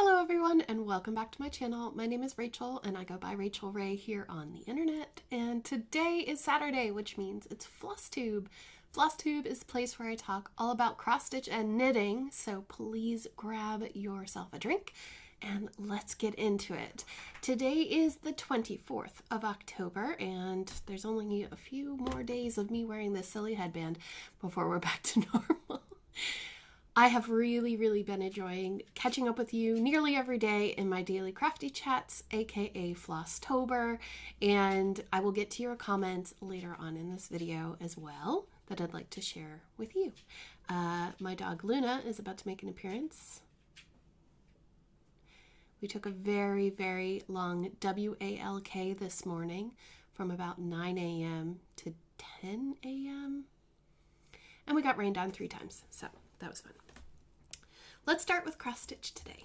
Hello everyone and welcome back to my channel. My name is Rachel and I go by Rachel Ray here on the internet, and today is Saturday, which means it's Flosstube. Flosstube is the place where I talk all about cross stitch and knitting, so please grab yourself a drink and let's get into it. Today is the 24th of October and there's only a few more days of me wearing this silly headband before we're back to normal. I have really been enjoying catching up with you nearly every day in my daily crafty chats, aka Flosstober, and I will get to your comments later on in this video as well that I'd like to share with you. My dog Luna is about to make an appearance. We took a very long WALK this morning from about 9 a.m. to 10 a.m. and we got rained on 3 times, so that was fun. Let's start with cross stitch today.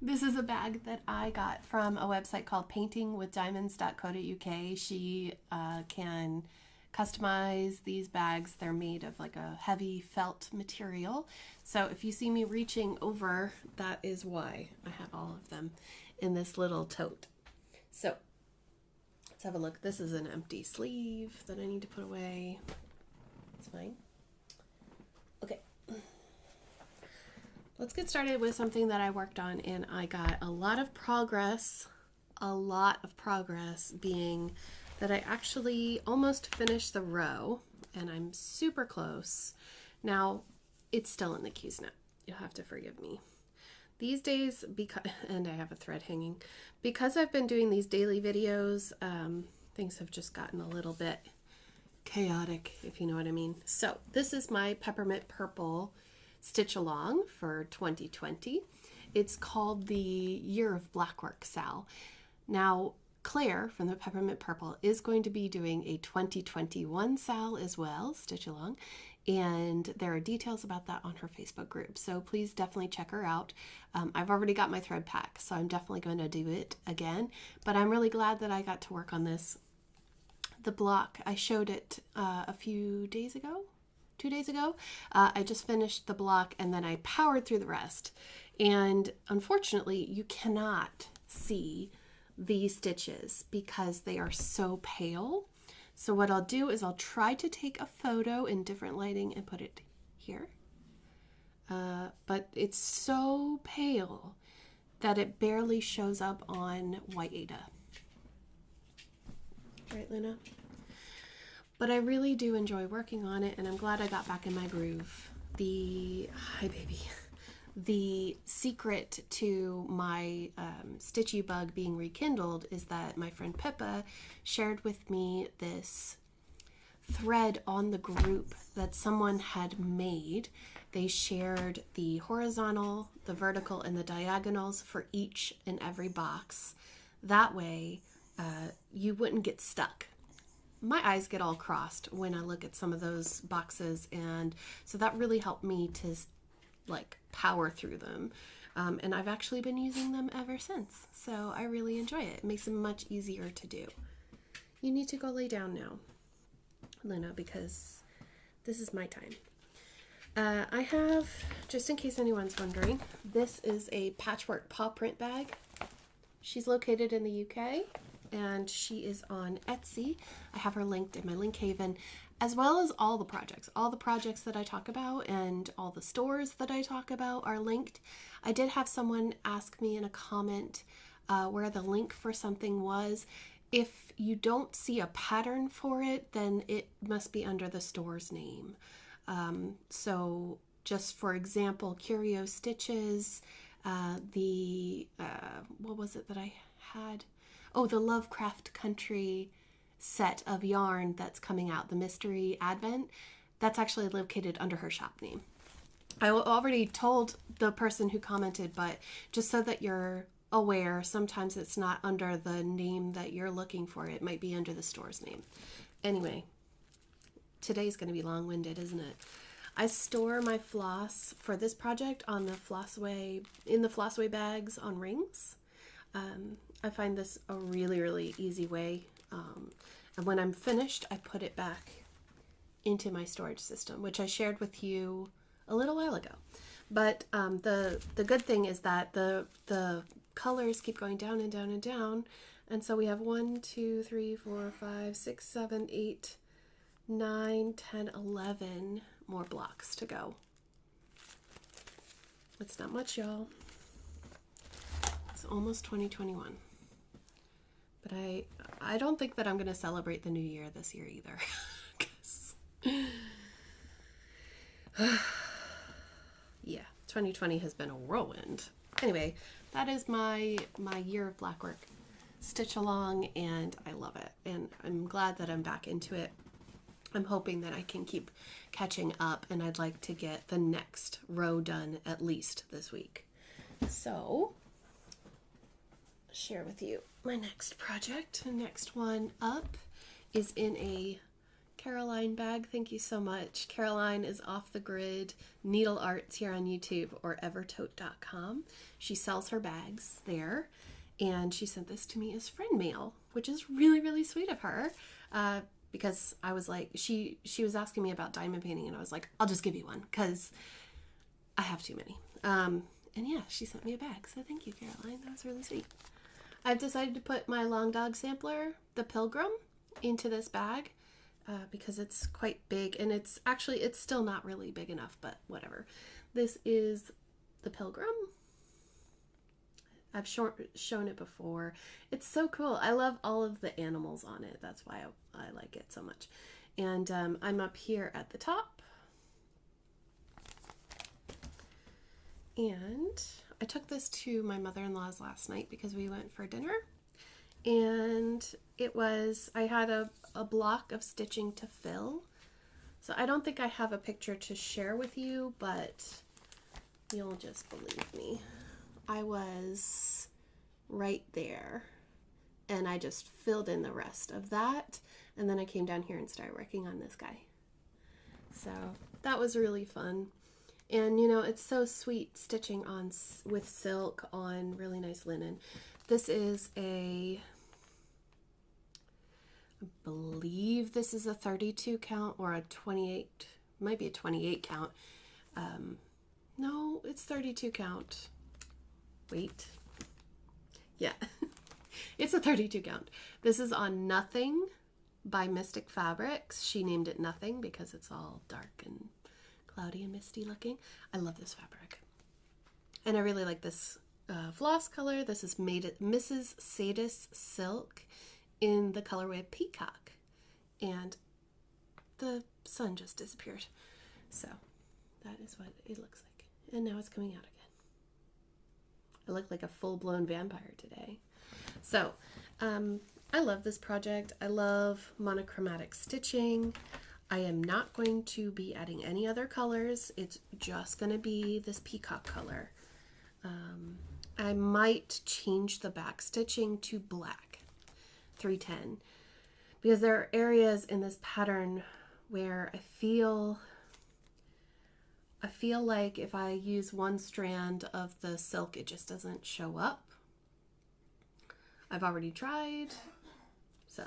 This is a bag that I got from a website called paintingwithdiamonds.co.uk. She can customize these bags. They're made of like a heavy felt material. So if you see me reaching over, that is why I have all of them in this little tote. So let's have a look. This is an empty sleeve that I need to put away. It's fine. Okay, let's get started with something that I worked on and I got a lot of progress being that I actually almost finished the row and I'm super close. Now it's still in the queues now. You'll have to forgive me. These days, and I have a thread hanging, because I've been doing these daily videos, things have just gotten a little bit chaotic, if you know what I mean. So this is my Peppermint Purple Stitch Along for 2020. It's called the Year of Blackwork Sal. Now Claire from the Peppermint Purple is going to be doing a 2021 Sal as well, Stitch Along, and there are details about that on her Facebook group, so please definitely check her out. I've already got my thread pack, so I'm definitely going to do it again, but I'm really glad that I got to work on this. The block, I showed it a few days ago, 2 days ago. I just finished the block and then I powered through the rest. And unfortunately, you cannot see these stitches because they are so pale. So what I'll do is I'll try to take a photo in different lighting and put it here. But it's so pale that it barely shows up on White Ada. Right, Luna? But I really do enjoy working on it and I'm glad I got back in my groove. Hi baby. The secret to my stitchy bug being rekindled is that my friend Pippa shared with me this thread on the group that someone had made. They shared the horizontal, the vertical, and the diagonals for each and every box. That way, you wouldn't get stuck. My eyes get all crossed when I look at some of those boxes, and so that really helped me to like power through them. And I've actually been using them ever since, so I really enjoy it. It makes them much easier to do. You need to go lay down now, Luna, because this is my time. I have, just in case anyone's wondering, this is a Patchwork Paw Print Bag. She's located in the UK. And she is on Etsy. I have her linked in my link haven, as well as all the projects. All the projects that I talk about and all the stores that I talk about are linked. I did have someone ask me in a comment where the link for something was. If you don't see a pattern for it, then it must be under the store's name. So just for example, Curio Stitches, what was it that I had? Oh, the Lovecraft Country set of yarn that's coming out, the Mystery Advent, that's actually located under her shop name. I already told the person who commented, but just so that you're aware, sometimes it's not under the name that you're looking for. It might be under the store's name. Anyway, today's going to be long-winded, isn't it? I store my floss for this project on the Flossway, in the Flossway bags on rings. I find this a really easy way, and when I'm finished I put it back into my storage system, which I shared with you a little while ago. But the good thing is that the colors keep going down and down and down. And so we have 1, 2, 3, 4, 5, 6, 7, 8, 9, 10, 11 more blocks to go. It's not much, y'all. It's almost 2021. But I don't think that I'm going to celebrate the new year this year either. 'Cause yeah, 2020 has been a whirlwind. Anyway, that is my year of black work. Stitch along, and I love it. And I'm glad that I'm back into it. I'm hoping that I can keep catching up, and I'd like to get the next row done at least this week. So, I'll share with you my next project. The next one up is in a Caroline bag. Thank you so much. Caroline is Off the Grid Needle Arts here on YouTube or evertote.com. She sells her bags there, and she sent this to me as friend mail, which is really, really sweet of her. Because I was like, she was asking me about diamond painting, and I was like, I'll just give you one because I have too many. And yeah, she sent me a bag. So thank you, Caroline. That was really sweet. I've decided to put my long dog sampler, the Pilgrim, into this bag because it's quite big, and it's still not really big enough, but whatever. This is the Pilgrim. I've shown it before. It's so cool. I love all of the animals on it. That's why I like it so much. And I'm up here at the top. And I took this to my mother-in-law's last night because we went for dinner. And I had a block of stitching to fill. So I don't think I have a picture to share with you, but you'll just believe me. I was right there, and I just filled in the rest of that, and then I came down here and started working on this guy. So that was really fun. And you know, it's so sweet stitching on with silk on really nice linen. This is I believe this is a 32 count or a 28, might be a 28 count. No, it's 32 count. Wait. Yeah, it's a 32 count. This is on Nothing by Mystic Fabrics. She named it Nothing because it's all dark and cloudy and misty looking. I love this fabric. And I really like this floss color. This is Mrs. Sadis Silk in the colorway Peacock. And the sun just disappeared. So that is what it looks like. And now it's coming out again. I look like a full-blown vampire today. So, I love this project. I love monochromatic stitching. I am not going to be adding any other colors. It's just going to be this peacock color. I might change the back stitching to black, 310, because there are areas in this pattern where I feel like if I use one strand of the silk, it just doesn't show up. I've already tried, so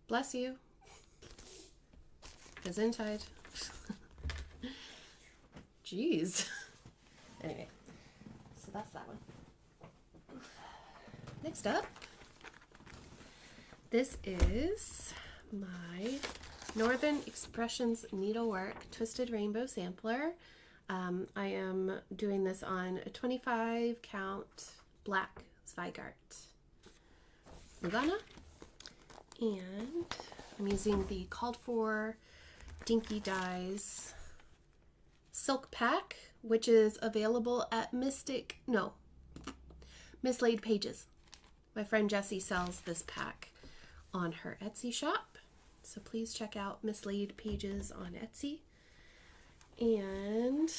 bless you. Gesundheit. Jeez. Anyway, so that's that one. Next up, this is my Northern Expressions Needlework Twisted Rainbow Sampler. I am doing this on a 25 count black Zweigart Lugana, and I'm using the called for Dinky Dyes silk pack, which is available at Mislaid Pages. My friend Jessie sells this pack on her Etsy shop. So please check out Mislaid Pages on Etsy. And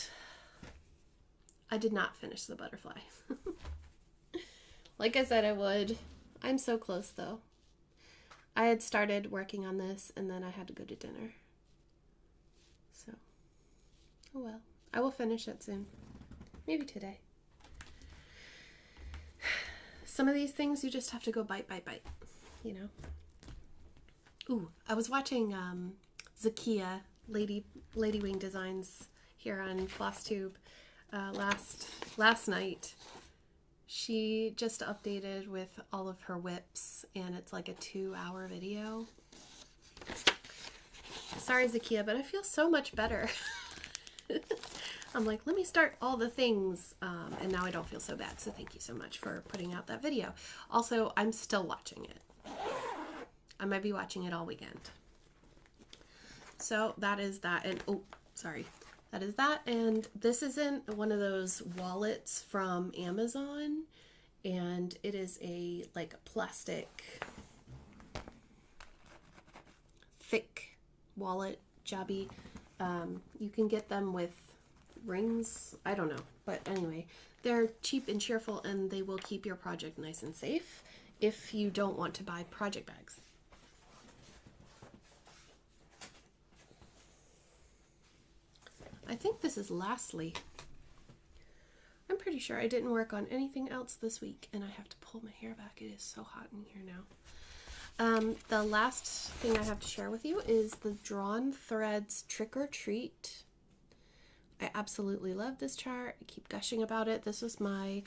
I did not finish the butterfly. Like I said I would. I'm so close though. I had started working on this and then I had to go to dinner. So, oh well. I will finish it soon. Maybe today. Some of these things you just have to go bite, you know. Ooh, I was watching Zakia, Lady Wing Designs here on Flosstube last night. She just updated with all of her whips, and it's like a 2-hour video. Sorry, Zakia, but I feel so much better. I'm like, let me start all the things, and now I don't feel so bad. So thank you so much for putting out that video. Also, I'm still watching it. I might be watching it all weekend. So that is that. And oh, sorry. That is that. And this isn't one of those wallets from Amazon. And it is a like plastic thick wallet, jobby. You can get them with rings. I don't know. But anyway, they're cheap and cheerful, and they will keep your project nice and safe if you don't want to buy project bags. I think this is lastly. I'm pretty sure I didn't work on anything else this week, and I have to pull my hair back. It is so hot in here now. The last thing I have to share with you is the Drawn Threads Trick or Treat. I absolutely love this chart. I keep gushing about it. This was my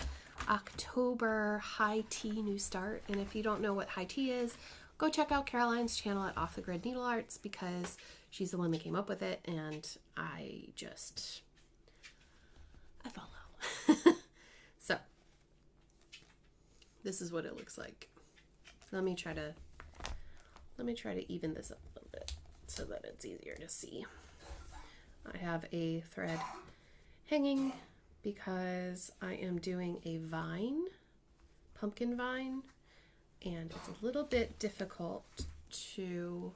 October high tea new start, and if you don't know what high tea is, go check out Caroline's channel at Off the Grid Needle Arts, because she's the one that came up with it, and I follow. So, this is what it looks like. Let me try to even this up a little bit so that it's easier to see. I have a thread hanging because I am doing a vine, pumpkin vine, and it's a little bit difficult to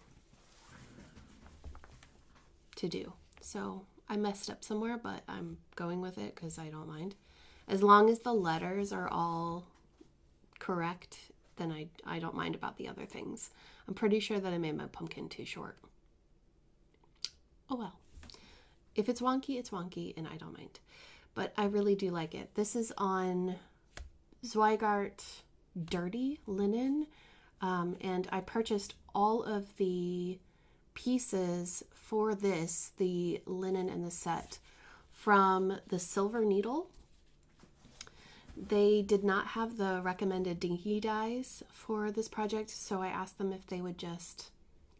do. So I messed up somewhere, but I'm going with it because I don't mind. As long as the letters are all correct, then I don't mind about the other things. I'm pretty sure that I made my pumpkin too short. Oh well. If it's wonky, and I don't mind. But I really do like it. This is on Zweigart Dirty Linen, and I purchased all of the pieces for this, the linen and the set, from the Silver Needle. They did not have the recommended dinky dyes for this project, so I asked them if they would just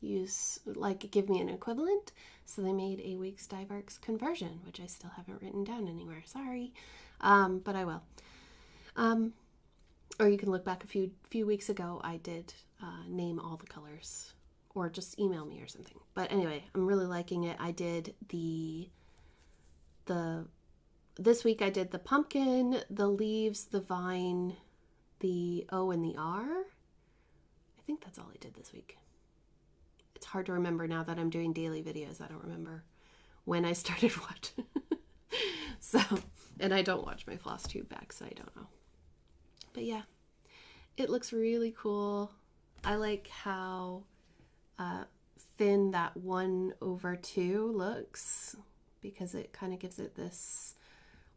give me an equivalent. So they made a Weeks Dyeworks conversion, which I still haven't written down anywhere. Sorry, but I will. Or you can look back a few weeks ago. I did name all the colors, or just email me or something. But anyway, I'm really liking it. I did this week I did the pumpkin, the leaves, the vine, the O and the R. I think that's all I did this week. It's hard to remember now that I'm doing daily videos. I don't remember when I started watching. So, and I don't watch my Flosstube back, so I don't know. But yeah, it looks really cool. I like how thin that 1/2 looks, because it kind of gives it this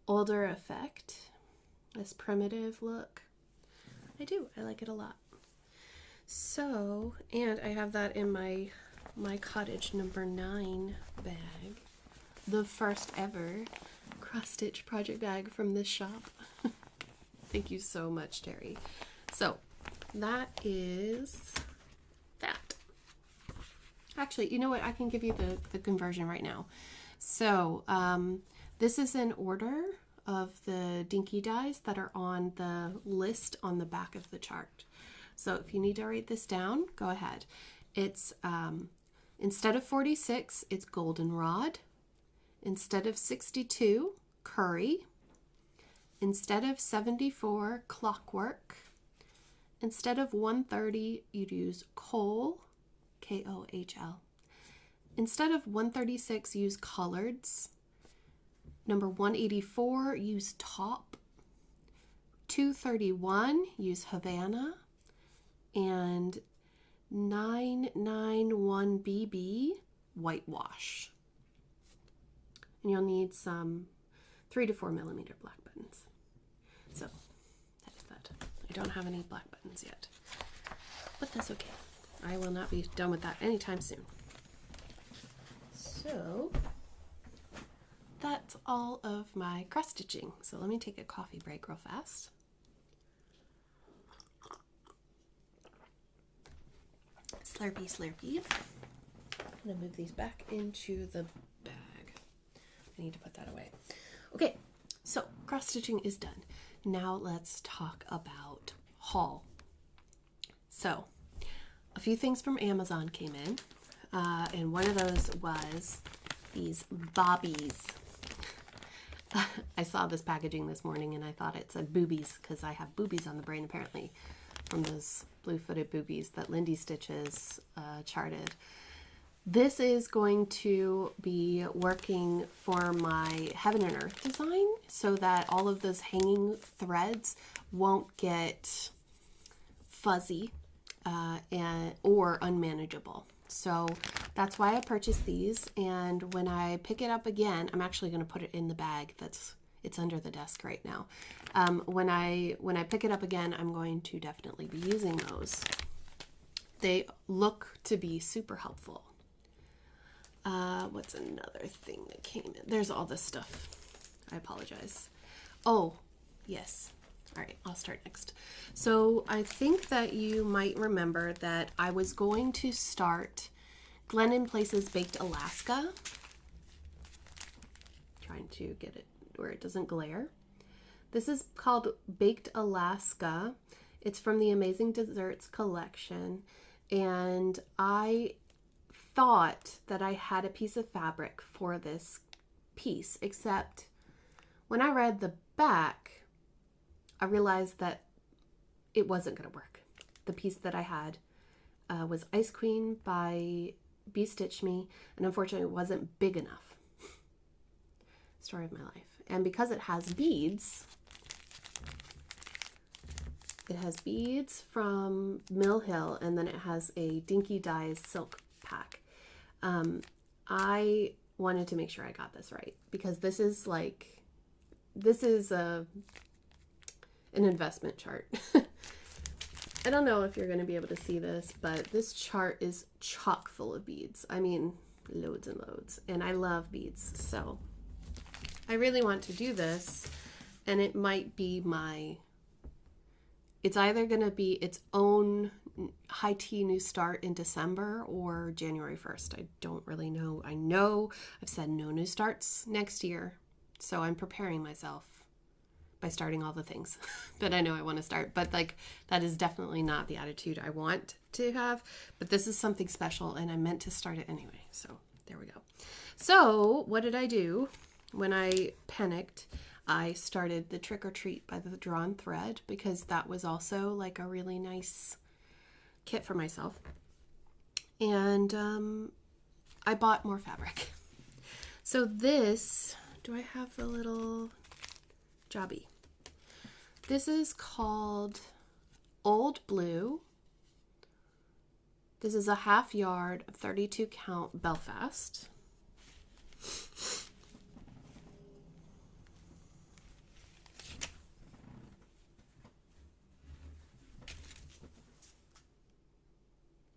older effect, this primitive look. I like it a lot. So, and I have that in my Cottage number 9 bag, the first ever cross-stitch project bag from this shop. Thank you so much, Terry. So that is that. Actually, you know what? I can give you the conversion right now. So this is an order of the dinky dyes that are on the list on the back of the chart. So if you need to write this down, go ahead. It's instead of 46, it's goldenrod. Instead of 62, curry. Instead of 74, clockwork. Instead of 130, you'd use kohl, K-O-H-L. Instead of 136, use collards. Number 184, use top. 231, use Havana. And 991BB, whitewash. And you'll need some 3 to 4 millimeter black buttons. So that is that. I don't have any black buttons yet, but that's okay. I will not be done with that anytime soon. So that that's all of my cross stitching. So let me take a coffee break real fast. Slurpee, slurpee. I'm gonna move these back into the bag. I need to put that away. Okay, so cross stitching is done. Now let's talk about haul. So a few things from Amazon came in, and one of those was these bobbies. I saw this packaging this morning and I thought it said boobies because I have boobies on the brain apparently from those blue-footed boobies that Lindy Stitches charted. This is going to be working for my Heaven and Earth design so that all of those hanging threads won't get fuzzy or unmanageable. So that's why I purchased these, and when I pick it up again, I'm actually going to put it in the bag it's under the desk right now. When I pick it up again, I'm going to definitely be using those. They look to be super helpful. What's another thing that came in? There's all this stuff. I apologize. Oh, yes. All right, I'll start next. So I think that you might remember that I was going to start Glennon Place's Baked Alaska. Trying to get it where it doesn't glare. This is called Baked Alaska. It's from the Amazing Desserts collection, and I thought that I had a piece of fabric for this piece, except when I read the back, I realized that it wasn't going to work. The piece that I had was Ice Queen by Bee Stitch Me, and unfortunately it wasn't big enough. Story of my life. And because it has beads from Mill Hill, and then it has a Dinky Dyes silk pack. I wanted to make sure I got this right, because this is an investment chart. I don't know if you're going to be able to see this, but this chart is chock full of beads. I mean, loads and loads. And I love beads, so I really want to do this, and it might be it's either going to be its own high tea new start in December or January 1st. I don't really know. I know I've said no new starts next year, so I'm preparing myself by starting all the things that I know I want to start. But that is definitely not the attitude I want to have. But this is something special, and I meant to start it anyway. So there we go. So what did I do? When I panicked, I started the Trick or Treat by the Drawn Thread, because that was also like a really nice kit for myself. And I bought more fabric. So this, do I have the little jobby? This is called Old Blue. This is a 1/2 yard, 32 count Belfast.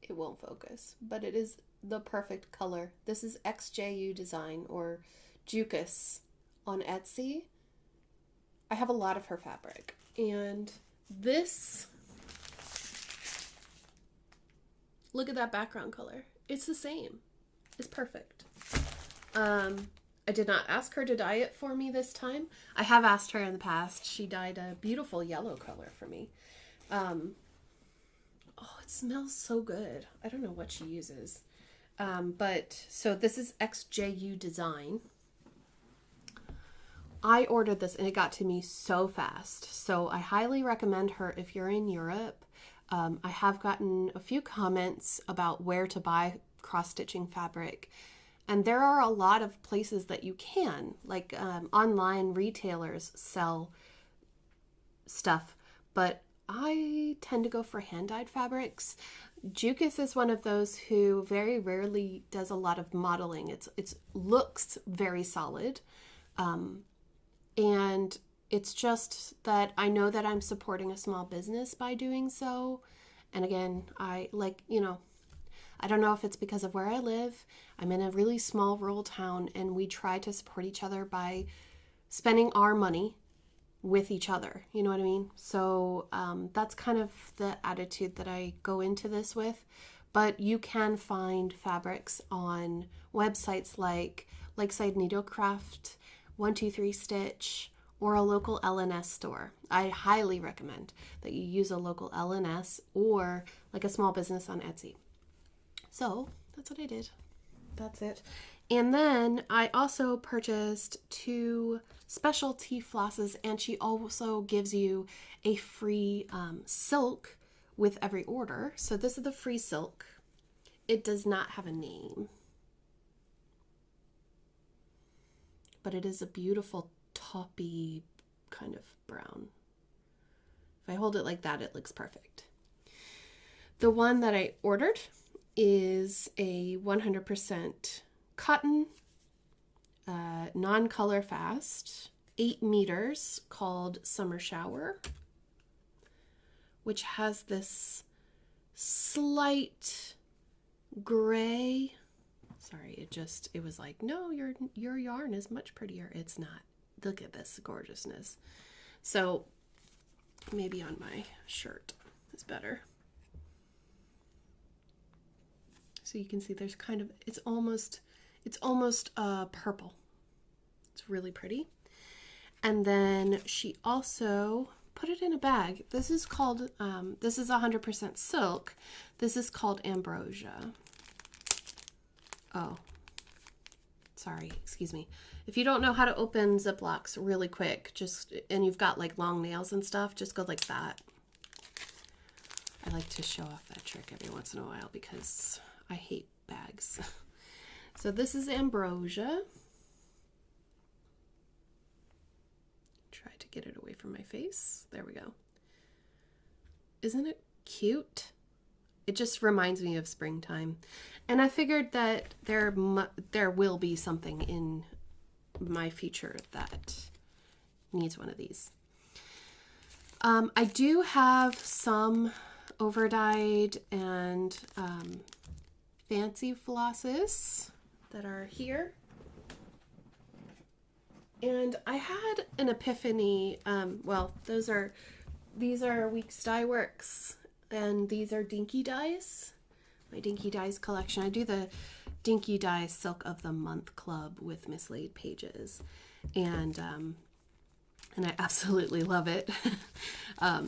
It won't focus, but it is the perfect color. This is XJU Design, or Jukas, on Etsy. I have a lot of her fabric, and this, look at that background color. It's the same. It's perfect. I did not ask her to dye it for me this time. I have asked her in the past. She dyed a beautiful yellow color for me. Oh, it smells so good. I don't know what she uses. So this is XJU Design. I ordered this and it got to me so fast. So I highly recommend her if you're in Europe. I have gotten a few comments about where to buy cross-stitching fabric. And there are a lot of places that you can, like online retailers sell stuff, but I tend to go for hand-dyed fabrics. Jukas is one of those who very rarely does a lot of modeling. It looks very solid, and it's just that I know that I'm supporting a small business by doing so. And again, I don't know if it's because of where I live. I'm in a really small rural town, and we try to support each other by spending our money with each other. You know what I mean? So that's kind of the attitude that I go into this with. But you can find fabrics on websites like Lakeside Needlecraft, 123 Stitch, or a local LNS store. I highly recommend that you use a local LNS or like a small business on Etsy. So that's what I did. That's it. And then I also purchased 2 specialty flosses, and she also gives you a free silk with every order. So this is the free silk. It does not have a name, but it is a beautiful taupey kind of brown. If I hold it like that, it looks perfect. The one that I ordered is a 100% cotton, non-color fast, 8 meters, called Summer Shower, which has this slight gray. Sorry, it was like, no, your yarn is much prettier. It's not. Look at this gorgeousness. So maybe on my shirt is better. So you can see there's kind of, it's almost purple. It's really pretty. And then she also put it in a bag. This is called, this is 100% silk. This is called Ambrosia. Oh, sorry, excuse me. If you don't know how to open Ziplocs really quick, and you've got like long nails and stuff, just go like that. I like to show off that trick every once in a while because I hate bags. So this is Ambrosia. Try to get it away from my face. There we go. Isn't it cute? It just reminds me of springtime. And I figured that there will be something in my future that needs one of these. I do have some overdyed and fancy flosses that are here. And I had an epiphany. Well, these are Weeks Dye Works, and these are Dinky Dyes. My Dinky Dyes collection. I do the Dinky Dye Silk of the Month Club with mislaid pages, and I absolutely love it.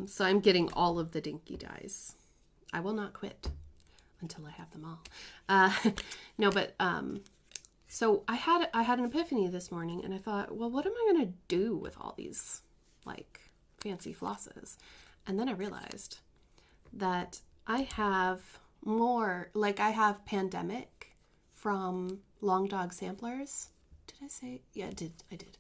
So I'm getting all of the Dinky Dyes. I will not quit until I have them all. No, but so I had an epiphany this morning, and I thought, well, what am I going to do with all these like fancy flosses? And then I realized that I have more, like I have Pandemic from Long Dog Samplers. Did I say? Yeah, I did.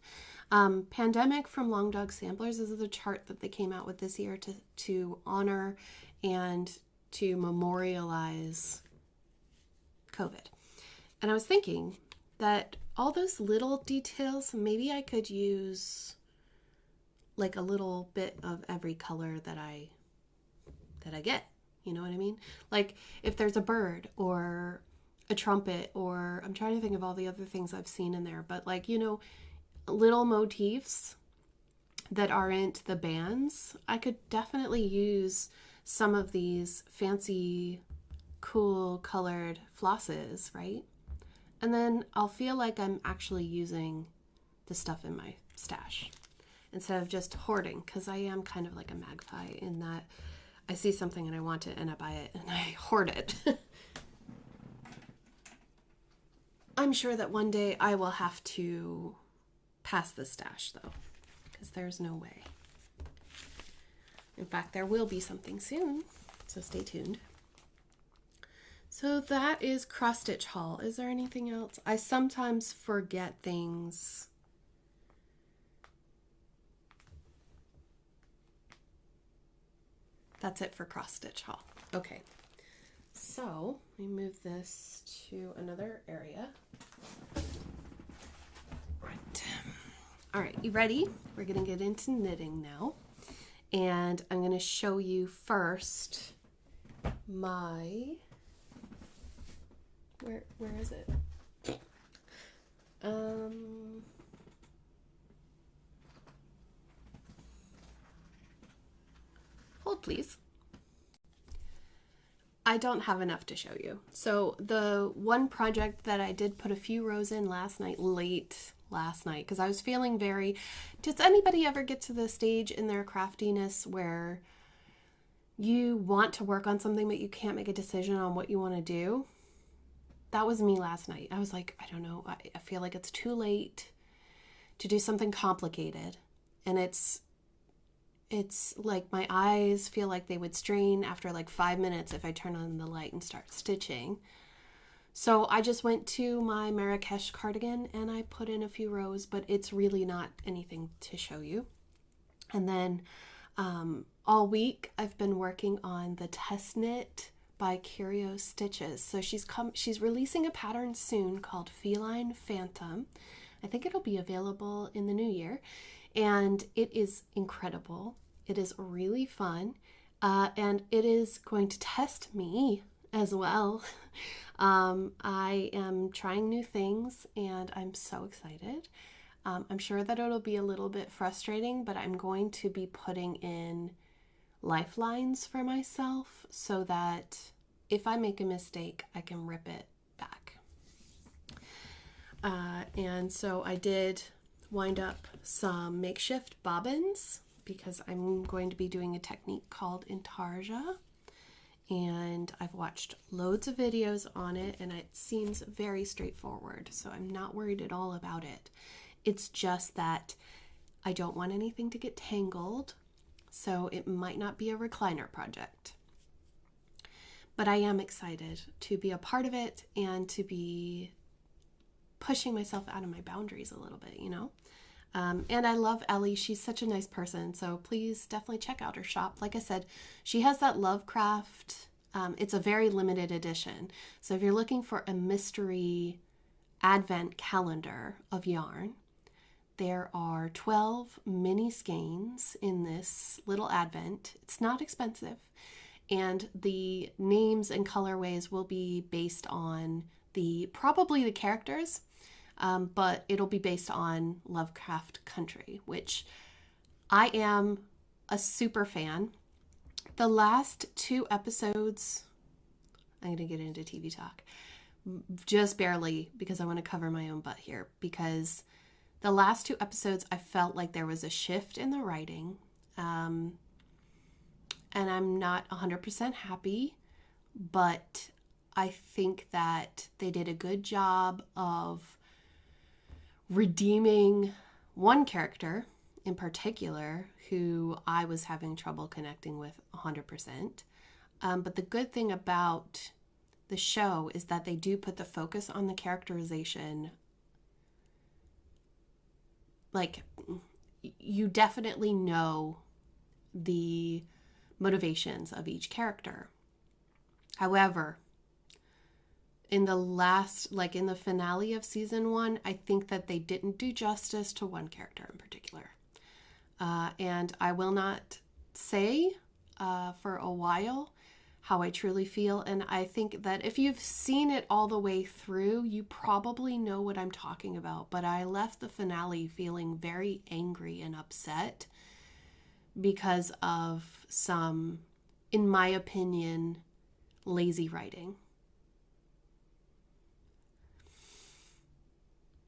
Pandemic from Long Dog Samplers is the chart that they came out with this year to honor and to memorialize COVID. And I was thinking that all those little details, maybe I could use like a little bit of every color that I get. You know what I mean? Like if there's a bird or a trumpet, or I'm trying to think of all the other things I've seen in there, but like, you know, little motifs that aren't the bands, I could definitely use some of these fancy, cool colored flosses, right? And then I'll feel like I'm actually using the stuff in my stash instead of just hoarding, because I am kind of like a magpie in that I see something and I want it and I buy it and I hoard it. I'm sure that one day I will have to pass the stash though, because there's no way. In fact, there will be something soon, so stay tuned. So that is cross stitch haul. Is there anything else? I sometimes forget things. That's it for cross stitch haul. Okay, so let me move this to another area. Right. All right, you ready? We're gonna get into knitting now. And I'm gonna show you first my Where is it? Hold please. I don't have enough to show you. So the one project that I did put a few rows in late last night, because I was feeling very, does anybody ever get to the stage in their craftiness where you want to work on something but you can't make a decision on what you want to do? That was me last night. I was like, I don't know, I feel like it's too late to do something complicated. And it's like my eyes feel like they would strain after like 5 minutes if I turn on the light and start stitching. So I just went to my Marrakesh cardigan and I put in a few rows, but it's really not anything to show you. And then all week I've been working on the Test Knit by Curio Stitches. So she's releasing a pattern soon called Feline Phantom. I think it'll be available in the new year. And it is incredible. It is really fun. And it is going to test me as well. I am trying new things and I'm so excited. I'm sure that it'll be a little bit frustrating, but I'm going to be putting in lifelines for myself so that if I make a mistake, I can rip it back. And so I did wind up some makeshift bobbins because I'm going to be doing a technique called Intarsia, and I've watched loads of videos on it and it seems very straightforward, so I'm not worried at all about it. It's just that I don't want anything to get tangled, so it might not be a recliner project. But I am excited to be a part of it and to be pushing myself out of my boundaries a little bit, you know? And I love Ellie. She's such a nice person. So please definitely check out her shop. Like I said, she has that Lovecraft. It's a very limited edition. So if you're looking for a mystery advent calendar of yarn, there are 12 mini skeins in this little advent. It's not expensive. And the names and colorways will be based on probably the characters. But it'll be based on Lovecraft Country, which I am a super fan. The last 2 episodes, I'm going to get into TV talk, just barely because I want to cover my own butt here, because the last 2 episodes I felt like there was a shift in the writing, and I'm not 100% happy, but I think that they did a good job of redeeming one character in particular who I was having trouble connecting with 100%. But the good thing about the show is that they do put the focus on the characterization. Like, you definitely know the motivations of each character. However, in the finale of season 1, I think that they didn't do justice to one character in particular. And I will not say for a while how I truly feel. And I think that if you've seen it all the way through, you probably know what I'm talking about. But I left the finale feeling very angry and upset because of some, in my opinion, lazy writing.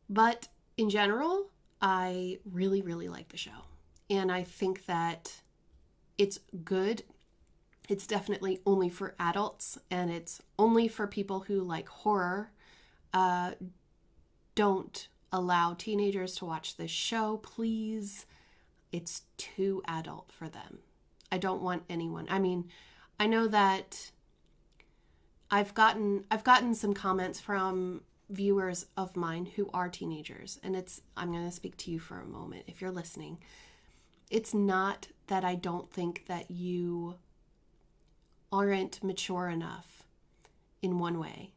But in general, I really, really like the show. And I think that it's good. It's definitely only for adults, and it's only for people who like horror. Don't allow teenagers to watch this show, please. It's too adult for them. I don't want anyone. I mean, I know that I've gotten some comments from viewers of mine who are teenagers, and I'm going to speak to you for a moment if you're listening. It's not that I don't think that you aren't mature enough in one way.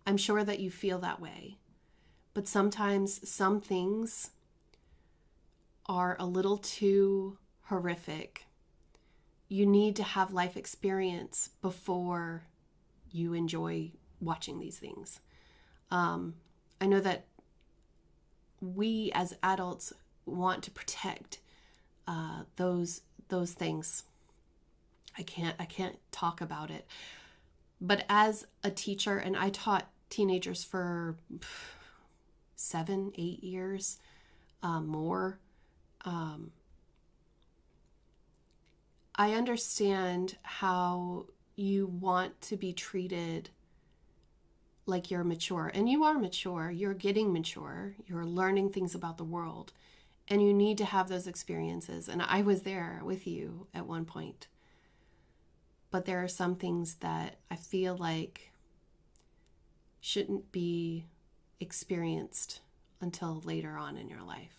I'm sure that you feel that way, but sometimes some things are a little too horrific. You need to have life experience before you enjoy watching these things. I know that we as adults want to protect those things. I can't talk about it. But as a teacher, and I taught teenagers for 7, 8 years, more, I understand how you want to be treated like you're mature. And you are mature. You're getting mature. You're learning things about the world. And you need to have those experiences. And I was there with you at one point. But there are some things that I feel like shouldn't be experienced until later on in your life.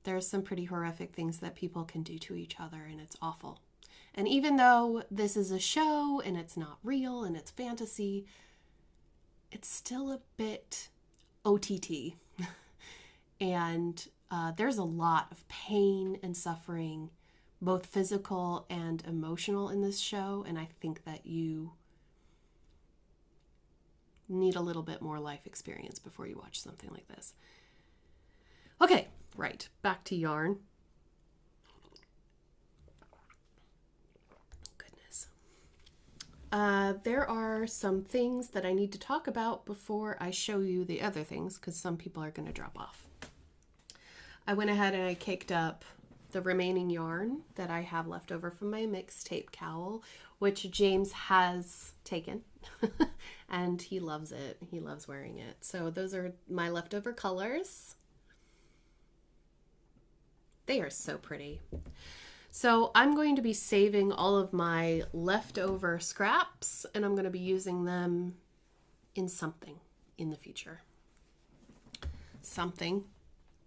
There are some pretty horrific things that people can do to each other, and it's awful. And even though this is a show and it's not real and it's fantasy, it's still a bit OTT. And there's a lot of pain and suffering, both physical and emotional, in this show. And I think that you need a little bit more life experience before you watch something like this. Okay, right, back to yarn. Goodness. There are some things that I need to talk about before I show you the other things, because some people are going to drop off. I went ahead and I caked up the remaining yarn that I have left over from my mixtape cowl, which James has taken and he loves it. He loves wearing it. So those are my leftover colors. They are so pretty. So I'm going to be saving all of my leftover scraps, and I'm going to be using them in something in the future. Something,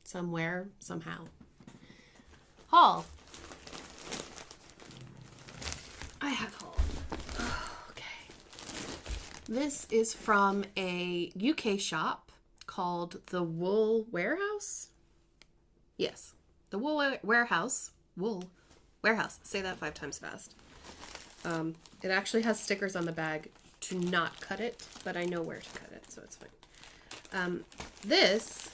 somewhere, somehow. Haul. I have haul. Oh, okay. This is from a UK shop called the Wool Warehouse. Yes, the Wool Warehouse. Wool Warehouse. Say that 5 times fast. It actually has stickers on the bag to not cut it, but I know where to cut it, so it's fine. This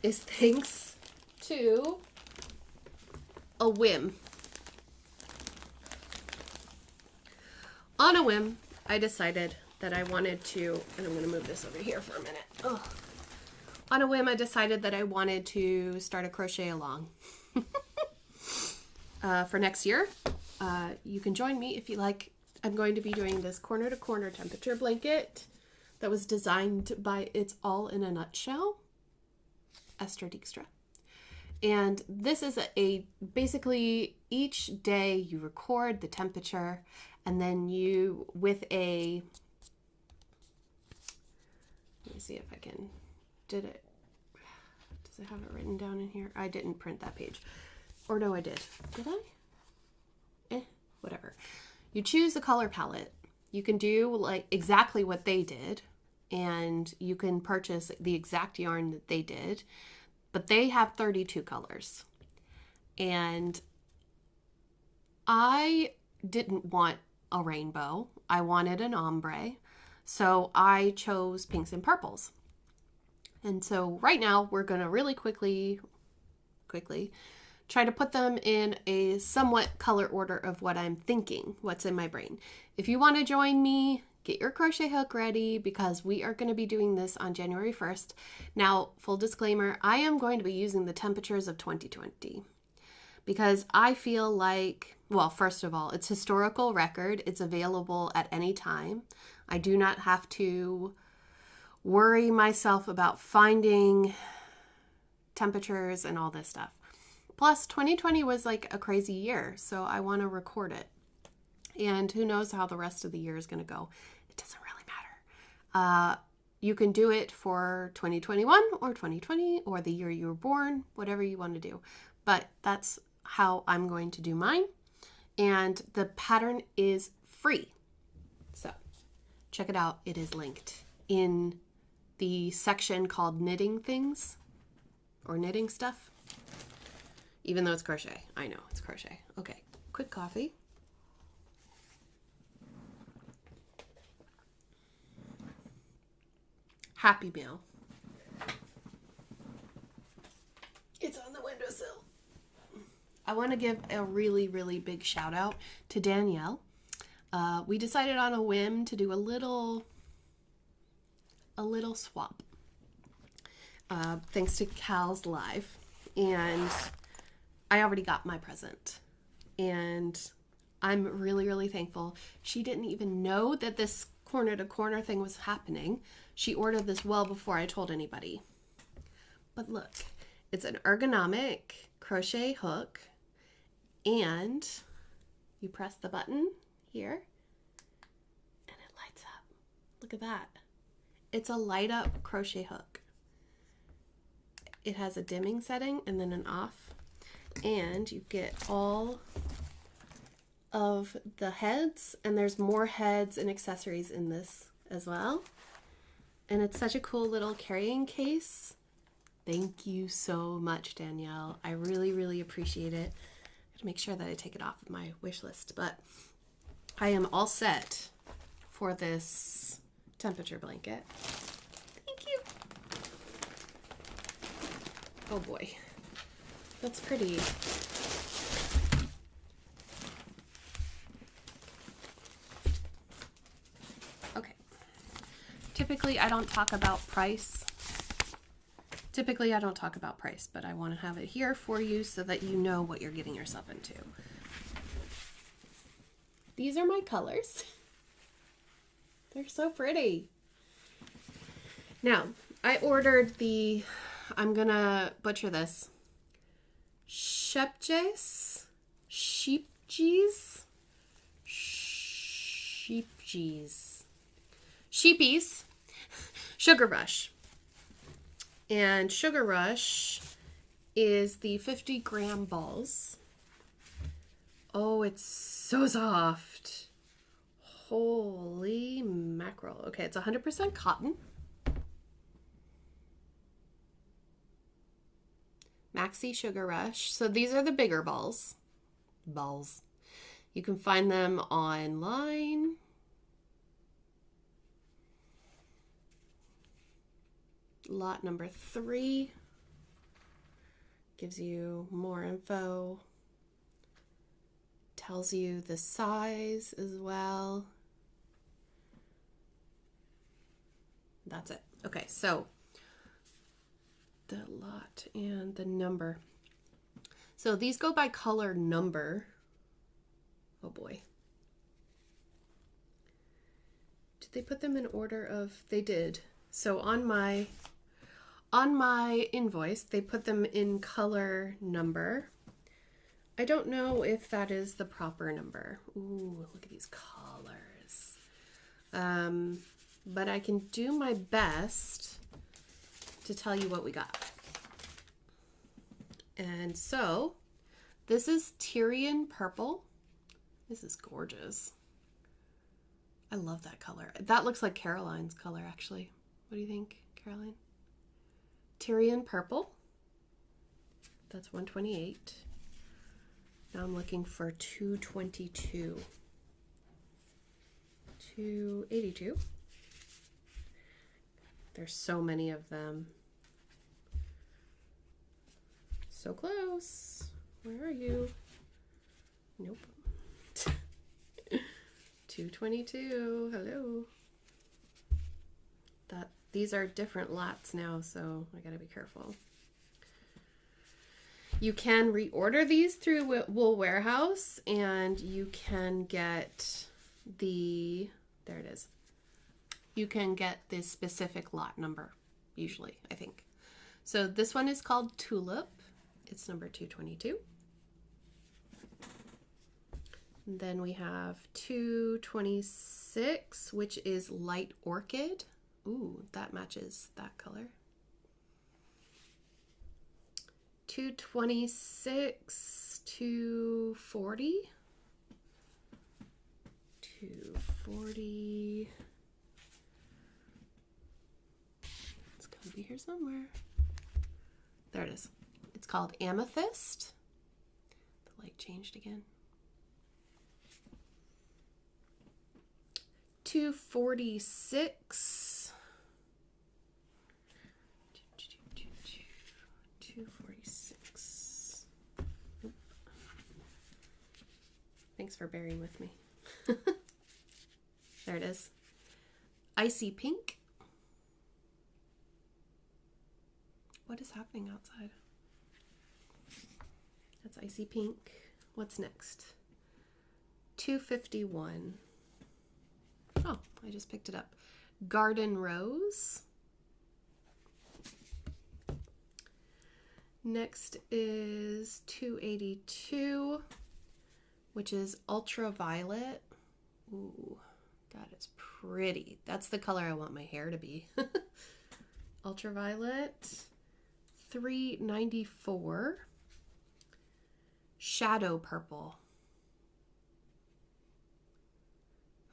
is thanks to a whim. On a whim, I decided that I wanted to, and I'm going to move this over here for a minute. Ugh. On a whim, I decided that I wanted to start a crochet along for next year. You can join me if you like. I'm going to be doing this corner to corner temperature blanket that was designed by It's All in a Nutshell, Esther Dijkstra. And this is basically each day you record the temperature, and then you, with a, let me see if I can, does it have it written down in here? I didn't print that page. Or no, I did. Did I? Whatever. You choose the color palette. You can do like exactly what they did, and you can purchase the exact yarn that they did, but they have 32 colors. And I didn't want a rainbow. I wanted an ombre. So I chose pinks and purples. And so right now we're going to really quickly try to put them in a somewhat color order of what I'm thinking, what's in my brain. If you want to join me, get your crochet hook ready, because we are going to be doing this on January 1st. Now, full disclaimer, I am going to be using the temperatures of 2020 because I feel like, well, first of all, it's historical record. It's available at any time. I do not have to worry myself about finding temperatures and all this stuff. Plus, 2020 was like a crazy year, so I want to record it. And who knows how the rest of the year is going to go. It doesn't really matter. You can do it for 2021 or 2020 or the year you were born, whatever you want to do. But that's how I'm going to do mine. And the pattern is free. So check it out. It is linked in the section called knitting things or knitting stuff. Even though it's crochet. I know it's crochet. Okay, quick coffee. Happy Mail. It's on the windowsill. I want to give a really, really big shout out to Danielle. We decided on a whim to do a little swap. Thanks to Cal's Live. And I already got my present. And I'm really, really thankful. She didn't even know that this corner to corner thing was happening. She ordered this well before I told anybody. But look, it's an ergonomic crochet hook. And you press the button here and it lights up. Look at that. It's a light up crochet hook. It has a dimming setting and then an off. And you get all of the heads, and there's more heads and accessories in this as well. And it's such a cool little carrying case. Thank you so much, Danielle. I really, really appreciate it. To make sure that I take it off of my wish list, but I am all set for this temperature blanket. Thank you. Oh boy, that's pretty. Okay. Typically I don't talk about price. But I want to have it here for you so that you know what you're getting yourself into. These are my colors. They're so pretty. Now, I ordered the, I'm gonna butcher this, Sheepjes, Sugar Rush. And Sugar Rush is the 50-gram balls. Oh, it's so soft. Holy mackerel. Okay, it's 100% cotton. Maxi Sugar Rush. So these are the bigger balls. You can find them online. Lot number 3 gives you more info, tells you the size as well. That's it. Okay, so the lot and the number. So these go by color number. Oh boy. Did they put them in order of, they did. So on my invoice, they put them in color number. I don't know if that is the proper number. Ooh, look at these colors. But I can do my best to tell you what we got. And so, this is Tyrian Purple. This is gorgeous. I love that color. That looks like Caroline's color, actually. What do you think, Caroline? Tyrian Purple. That's 128. Now I'm looking for 222. 282. There's so many of them. So close. Where are you? Nope. 222. Hello. These are different lots now, so I gotta be careful. You can reorder these through Wool Warehouse, and you can get the, there it is. You can get this specific lot number, usually, I think. So this one is called Tulip. It's number 222. And then we have 226, which is Light Orchid. Ooh, that matches that color. 226, 240. 240. It's gonna be here somewhere. There it is. It's called Amethyst. The light changed again. 246. 246. Oop. Thanks for bearing with me. There it is. Icy pink. What is happening outside? That's icy pink. What's next? 251. Oh, I just picked it up. Garden Rose. Next is 282, which is Ultraviolet. Ooh, that is pretty. That's the color I want my hair to be. Ultraviolet. 394. Shadow Purple.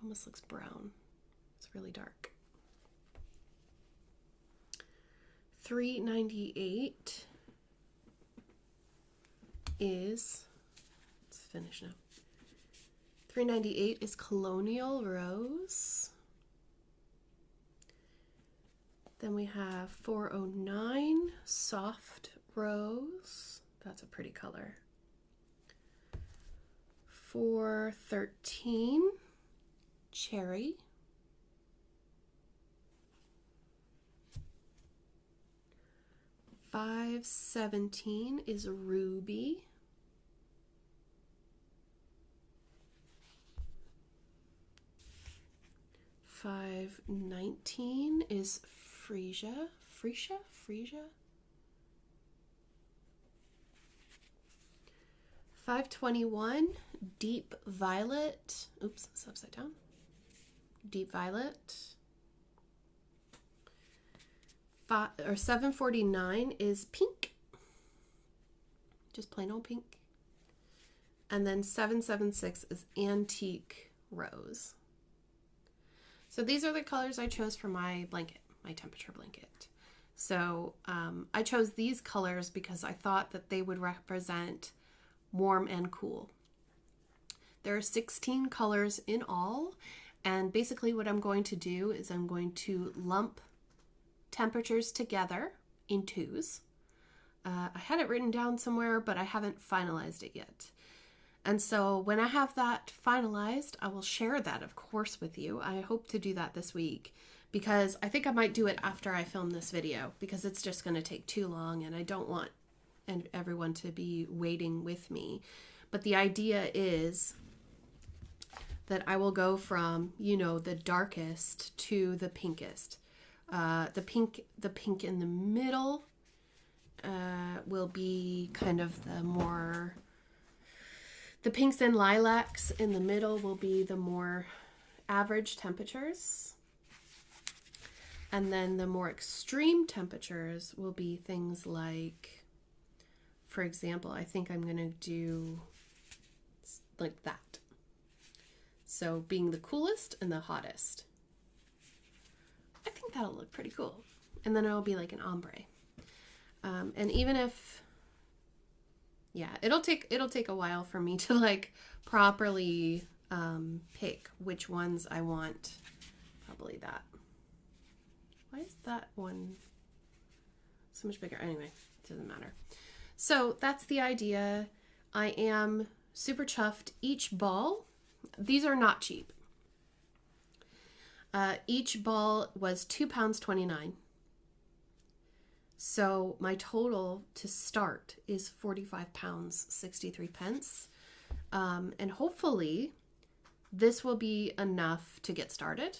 Almost looks brown. It's really dark. 398 is, let's finish now. 398 is Colonial Rose. Then we have 409 Soft Rose. That's a pretty color. 413 Cherry. 517 is Ruby. 519 is Freesia. 521 Deep Violet. Oops, it's upside down. Deep Violet. 749 is pink. Just plain old pink. And then 776 is Antique Rose. So these are the colors I chose for my blanket, my temperature blanket. So I chose these colors because I thought that they would represent warm and cool. There are 16 colors in all, and basically what I'm going to do is I'm going to lump temperatures together in twos. I had it written down somewhere, but I haven't finalized it yet. And so when I have that finalized, I will share that, of course, with you. I hope to do that this week because I think I might do it after I film this video because it's just going to take too long and I don't want everyone to be waiting with me. But the idea is that I will go from, you know, the darkest to the pinkest. The pink in the middle will be kind of the more... The pinks and lilacs in the middle will be the more average temperatures. And then the more extreme temperatures will be things like, for example, I think I'm going to do like that. So being the coolest and the hottest. I think that'll look pretty cool. And then it'll be like an ombre. And even if... Yeah, it'll take a while for me to like properly pick which ones I want. Probably that. Why is that one so much bigger? Anyway, it doesn't matter. So that's the idea. I am super chuffed. Each ball, these are not cheap. Each ball was £2.29. So my total to start is £45.63. And hopefully this will be enough to get started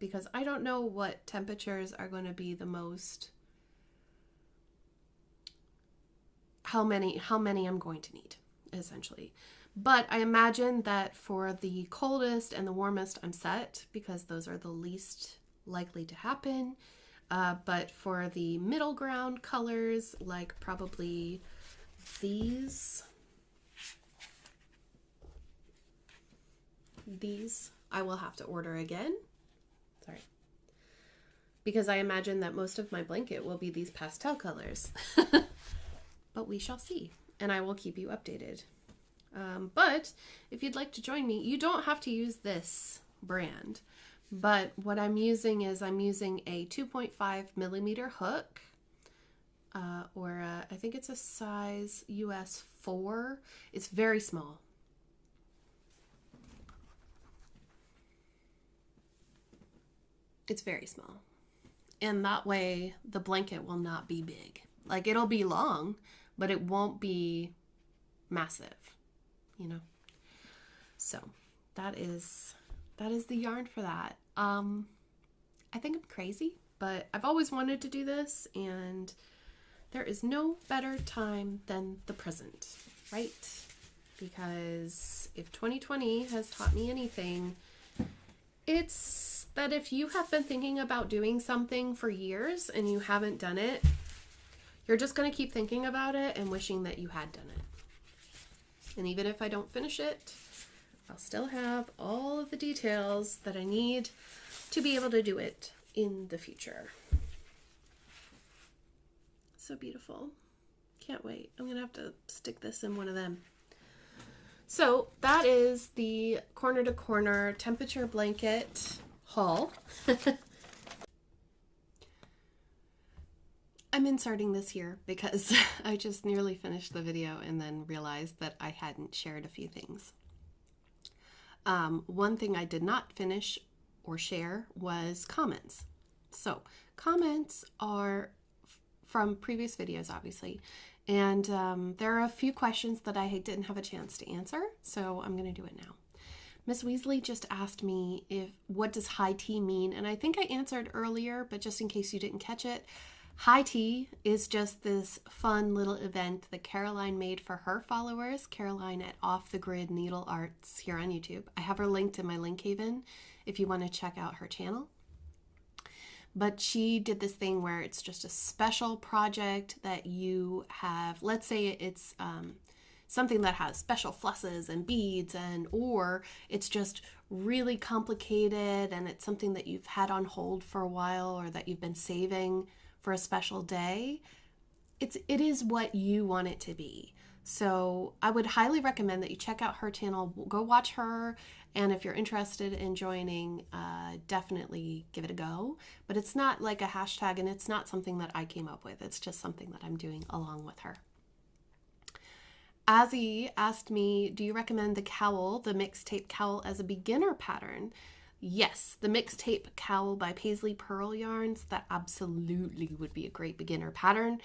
because I don't know what temperatures are going to be the most, how many I'm going to need, essentially. But I imagine that for the coldest and the warmest, I'm set because those are the least likely to happen. But for the middle ground colors, like probably these I will have to order again. Sorry. Because I imagine that most of my blanket will be these pastel colors. But we shall see. And I will keep you updated. But if you'd like to join me, you don't have to use this brand. But what I'm using is I'm using a 2.5 millimeter hook, I think think it's a size US 4. It's very small. It's very small. And that way the blanket will not be big. Like, it'll be long, but it won't be massive, you know? So that is the yarn for that. I think I'm crazy, but I've always wanted to do this, and there is no better time than the present, right? Because if 2020 has taught me anything, it's that if you have been thinking about doing something for years and you haven't done it, you're just going to keep thinking about it and wishing that you had done it. And even if I don't finish it, I'll still have all of the details that I need to be able to do it in the future. So beautiful. Can't wait. I'm going to have to stick this in one of them. So that is the corner to corner temperature blanket haul. I'm inserting this here because I just nearly finished the video and then realized that I hadn't shared a few things. One thing I did not finish or share was comments. So comments are from previous videos, obviously, and there are a few questions that I didn't have a chance to answer, so I'm going to do it now. Miss Weasley just asked me what does high tea mean, and I think I answered earlier, but just in case you didn't catch it, high tea is just this fun little event that Caroline made for her followers, Caroline at Off the Grid Needle Arts here on YouTube. I have her linked in my link haven if you want to check out her channel. But she did this thing where it's just a special project that you have, let's say it's something that has special flusses and beads, or it's just really complicated and it's something that you've had on hold for a while or that you've been saving for a special day. It is what you want it to be. So I would highly recommend that you check out her channel, go watch her, and if you're interested in joining, definitely give it a go. But it's not like a hashtag, and it's not something that I came up with. It's just something that I'm doing along with her. Azzy asked me, do you recommend the cowl, the mixtape cowl, as a beginner pattern? Yes, the mixtape cowl by Paisley Pearl Yarns, that absolutely would be a great beginner pattern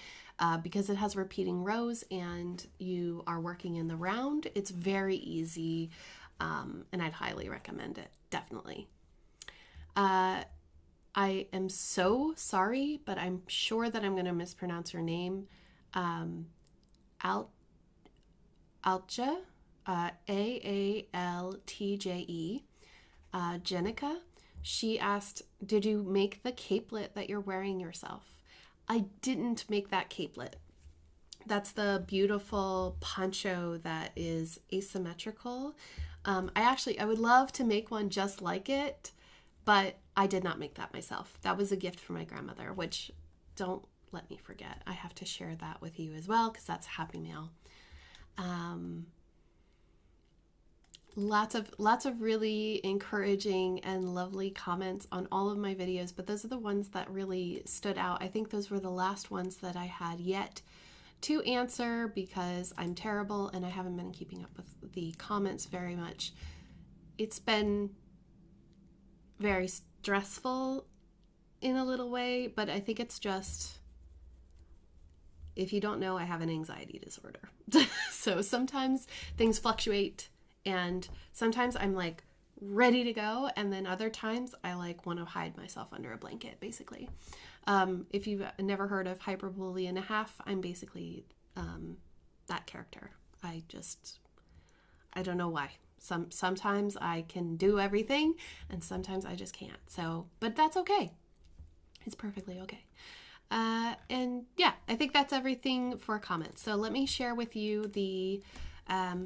because it has repeating rows and you are working in the round. It's very easy, and I'd highly recommend it, definitely. I am so sorry, but I'm sure that I'm going to mispronounce your name. Altje, Aaltje. Jenica, she asked, did you make the capelet that you're wearing yourself? I didn't make that capelet. That's the beautiful poncho that is asymmetrical. I would love to make one just like it, but I did not make that myself. That was a gift from my grandmother, which don't let me forget. I have to share that with you as well because that's Happy Mail. Lots of really encouraging and lovely comments on all of my videos, but those are the ones that really stood out. I think those were the last ones that I had yet to answer because I'm terrible and I haven't been keeping up with the comments very much. It's been very stressful in a little way, but I think it's just, if you don't know, I have an anxiety disorder. So sometimes things fluctuate. And sometimes I'm like ready to go, and then other times I like want to hide myself under a blanket, basically. If you've never heard of Hyperbole and a Half, I'm basically that character. I don't know why. Sometimes I can do everything, and sometimes I just can't. So, but that's okay. It's perfectly okay. And yeah, I think that's everything for comments. So let me share with you the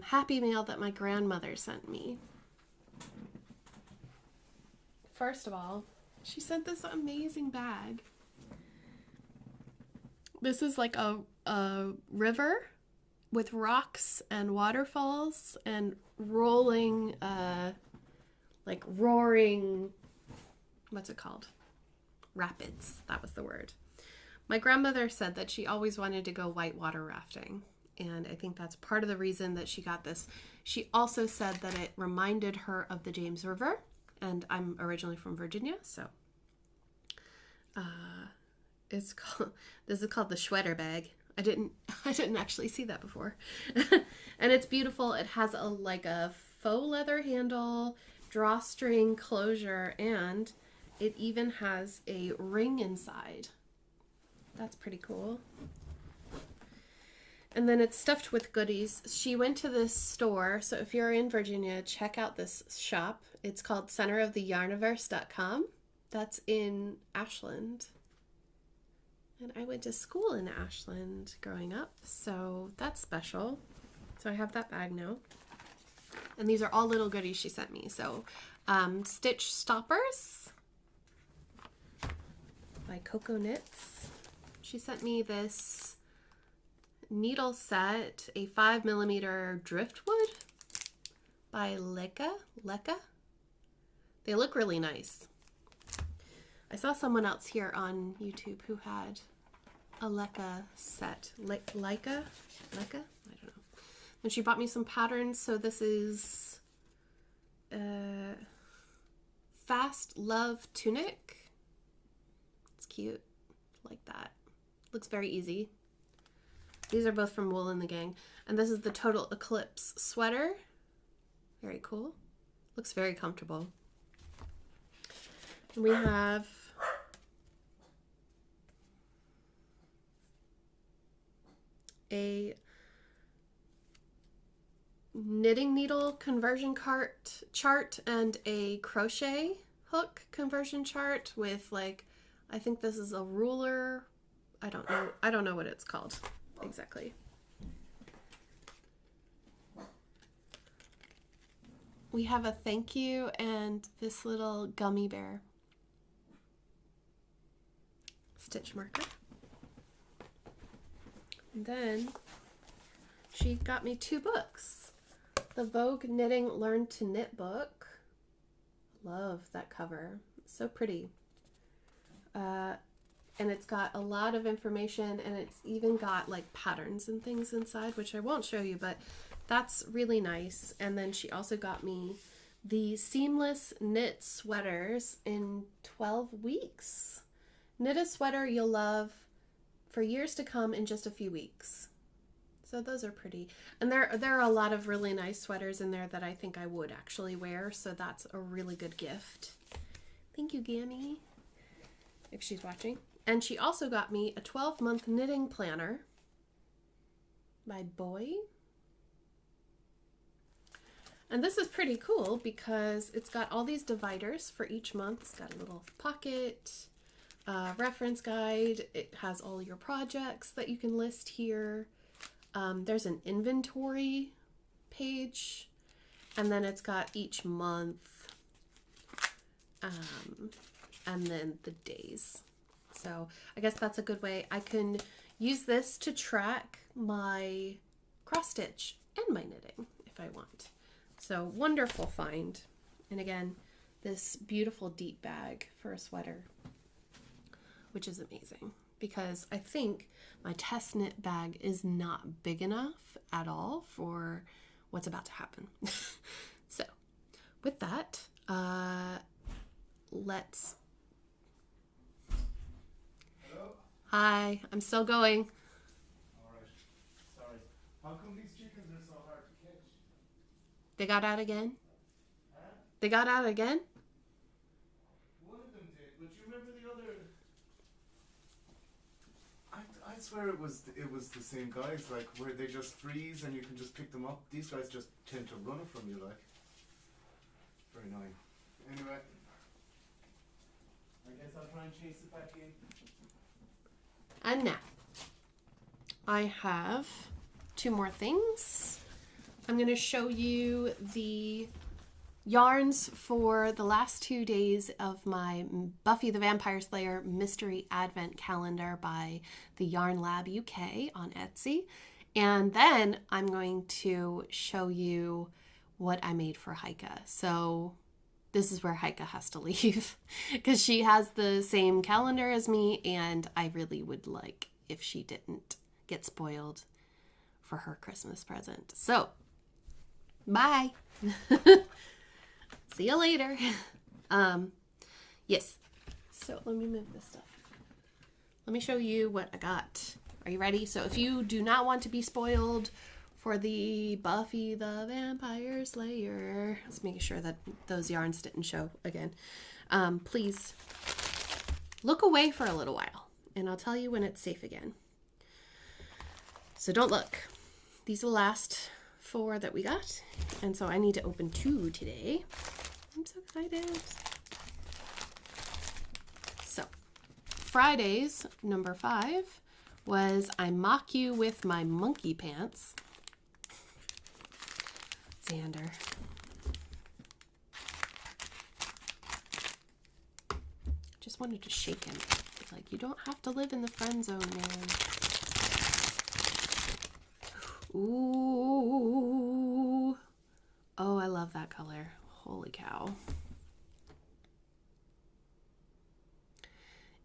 Happy Mail that my grandmother sent me. First of all, she sent this amazing bag. This is like a river with rocks and waterfalls and rolling, like roaring, what's it called? Rapids. That was the word. My grandmother said that she always wanted to go whitewater rafting, and I think that's part of the reason that she got this. She also said that it reminded her of the James River, and I'm originally from Virginia, so this is called the sweater bag. I didn't actually see that before. And it's beautiful. It has a faux leather handle, drawstring closure, and it even has a ring inside. That's pretty cool. And then it's stuffed with goodies. She went to this store, so if you're in Virginia, check out this shop. It's called centeroftheyarniverse.com. That's in Ashland. And I went to school in Ashland growing up, so that's special. So I have that bag now. And these are all little goodies she sent me. So stitch stoppers by Coco Knits. She sent me this needle set, a 5mm driftwood by Leka. They look really nice. I saw someone else here on YouTube who had a Leka set. Leica? I don't know. And she bought me some patterns. So this is Fast Love Tunic. It's cute. Like that. Looks very easy. These are both from Wool and the Gang. And this is the Total Eclipse sweater. Very cool. Looks very comfortable. And we have a knitting needle conversion chart and a crochet hook conversion chart with I think this is a ruler. I don't know what it's called exactly. We have a thank you and this little gummy bear stitch marker. And then she got me 2 books. The Vogue Knitting Learn to Knit book. Love that cover. It's so pretty. And it's got a lot of information, and it's even got patterns and things inside, which I won't show you, but that's really nice. And then she also got me the Seamless Knit Sweaters in 12 weeks. Knit a sweater you'll love for years to come in just a few weeks. So those are pretty. And there are a lot of really nice sweaters in there that I think I would actually wear, so that's a really good gift. Thank you, Gammy, if she's watching. And she also got me a 12-month knitting planner by Boy. And this is pretty cool because it's got all these dividers for each month. It's got a little pocket, reference guide. It has all your projects that you can list here. There's an inventory page, and then it's got each month, and then the days. So I guess that's a good way. I can use this to track my cross stitch and my knitting if I want. So wonderful find. And again, this beautiful deep bag for a sweater, which is amazing because I think my test knit bag is not big enough at all for what's about to happen. So with that, let's... Hello? Hi, I'm still going. Alright, sorry. How come these chickens are so hard to catch? They got out again? Huh? They got out again? One of them did, but you remember the other... I swear it was the same guys, where they just freeze and you can just pick them up. These guys just tend to run it from you, Very annoying. Anyway, I guess I'll try and chase it back in. And now, I have 2 more things. I'm going to show you the yarns for the last 2 days of my Buffy the Vampire Slayer Mystery Advent Calendar by the Yarn Lab UK on Etsy. And then I'm going to show you what I made for Heike. So this is where Heike has to leave because she has the same calendar as me, and I really would like if she didn't get spoiled for her Christmas present. So, bye. See you later. Yes. So let me move this stuff. Let me show you what I got. Are you ready? So if you do not want to be spoiled for the Buffy the Vampire Slayer, let's make sure that those yarns didn't show again. Please look away for a little while, and I'll tell you when it's safe again. So don't look. These will last 4 that we got, and so I need to open 2 today. I'm so excited. So Friday's number 5 was I Mock You With My Monkey Pants. Xander. Just wanted to shake him. It's like, you don't have to live in the friend zone, man. Ooh. Oh, I love that color. Holy cow.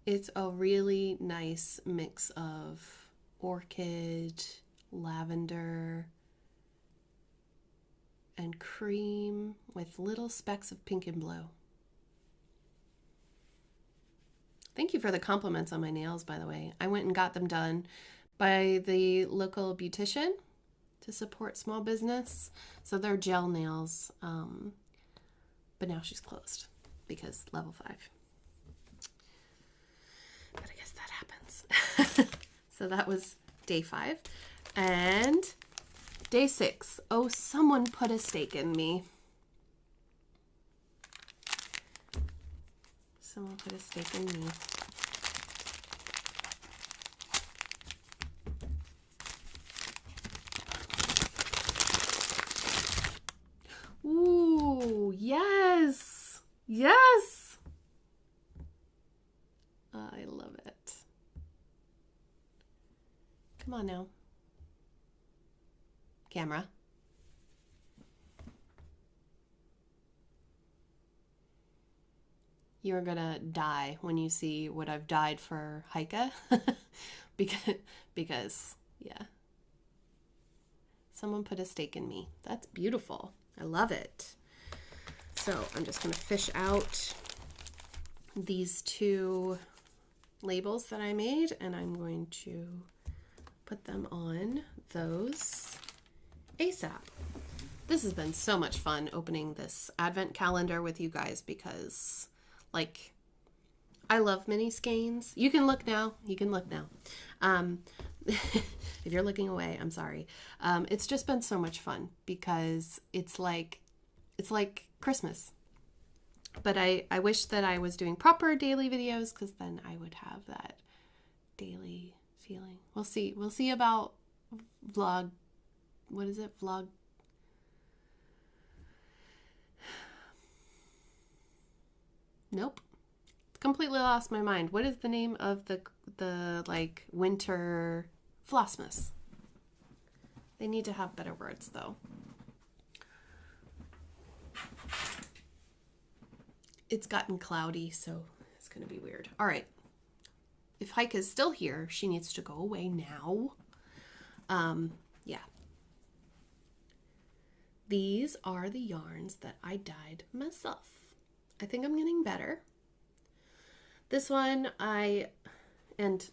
It's a really nice mix of orchid, lavender, and cream with little specks of pink and blue. Thank you for the compliments on my nails, by the way. I went and got them done by the local beautician to support small business. So they're gel nails, but now she's closed because level 5. But I guess that happens. So that was day 5. And day 6. Oh, someone put a stake in me. Someone put a stake in me. Ooh, yes. Yes. I love it. Come on now. Camera. You're gonna die when you see what I've dyed for Heike. because, yeah. Someone put a stake in me. That's beautiful. I love it. So I'm just gonna fish out these 2 labels that I made, and I'm going to put them on those ASAP. This has been so much fun opening this advent calendar with you guys because, like, I love mini skeins. You can look now. You can look now. If you're looking away, I'm sorry. It's just been so much fun because it's like Christmas. But I wish that I was doing proper daily videos because then I would have that daily feeling. We'll see. We'll see about vlog. What is it? Vlog. Nope. Completely lost my mind. What is the name of the like winter Flossmas? They need to have better words though. It's gotten cloudy, so it's going to be weird. All right. If Heike is still here, she needs to go away now. Yeah. These are the yarns that I dyed myself. I think I'm getting better. This one, and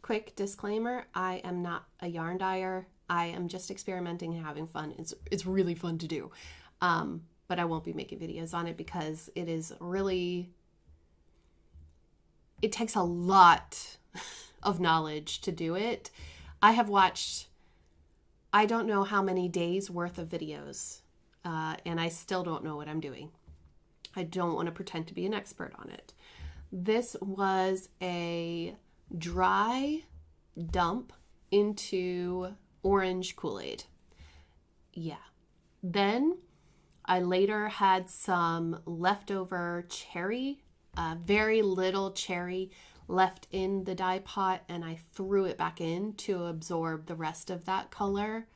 quick disclaimer, I am not a yarn dyer. I am just experimenting and having fun. It's really fun to do. But I won't be making videos on it because it takes a lot of knowledge to do it. I have watched, I don't know how many days worth of videos, and I still don't know what I'm doing. I don't want to pretend to be an expert on it. This was a dry dump into orange Kool-Aid. Yeah. Then I later had some leftover cherry, very little cherry left in the dye pot, and I threw it back in to absorb the rest of that color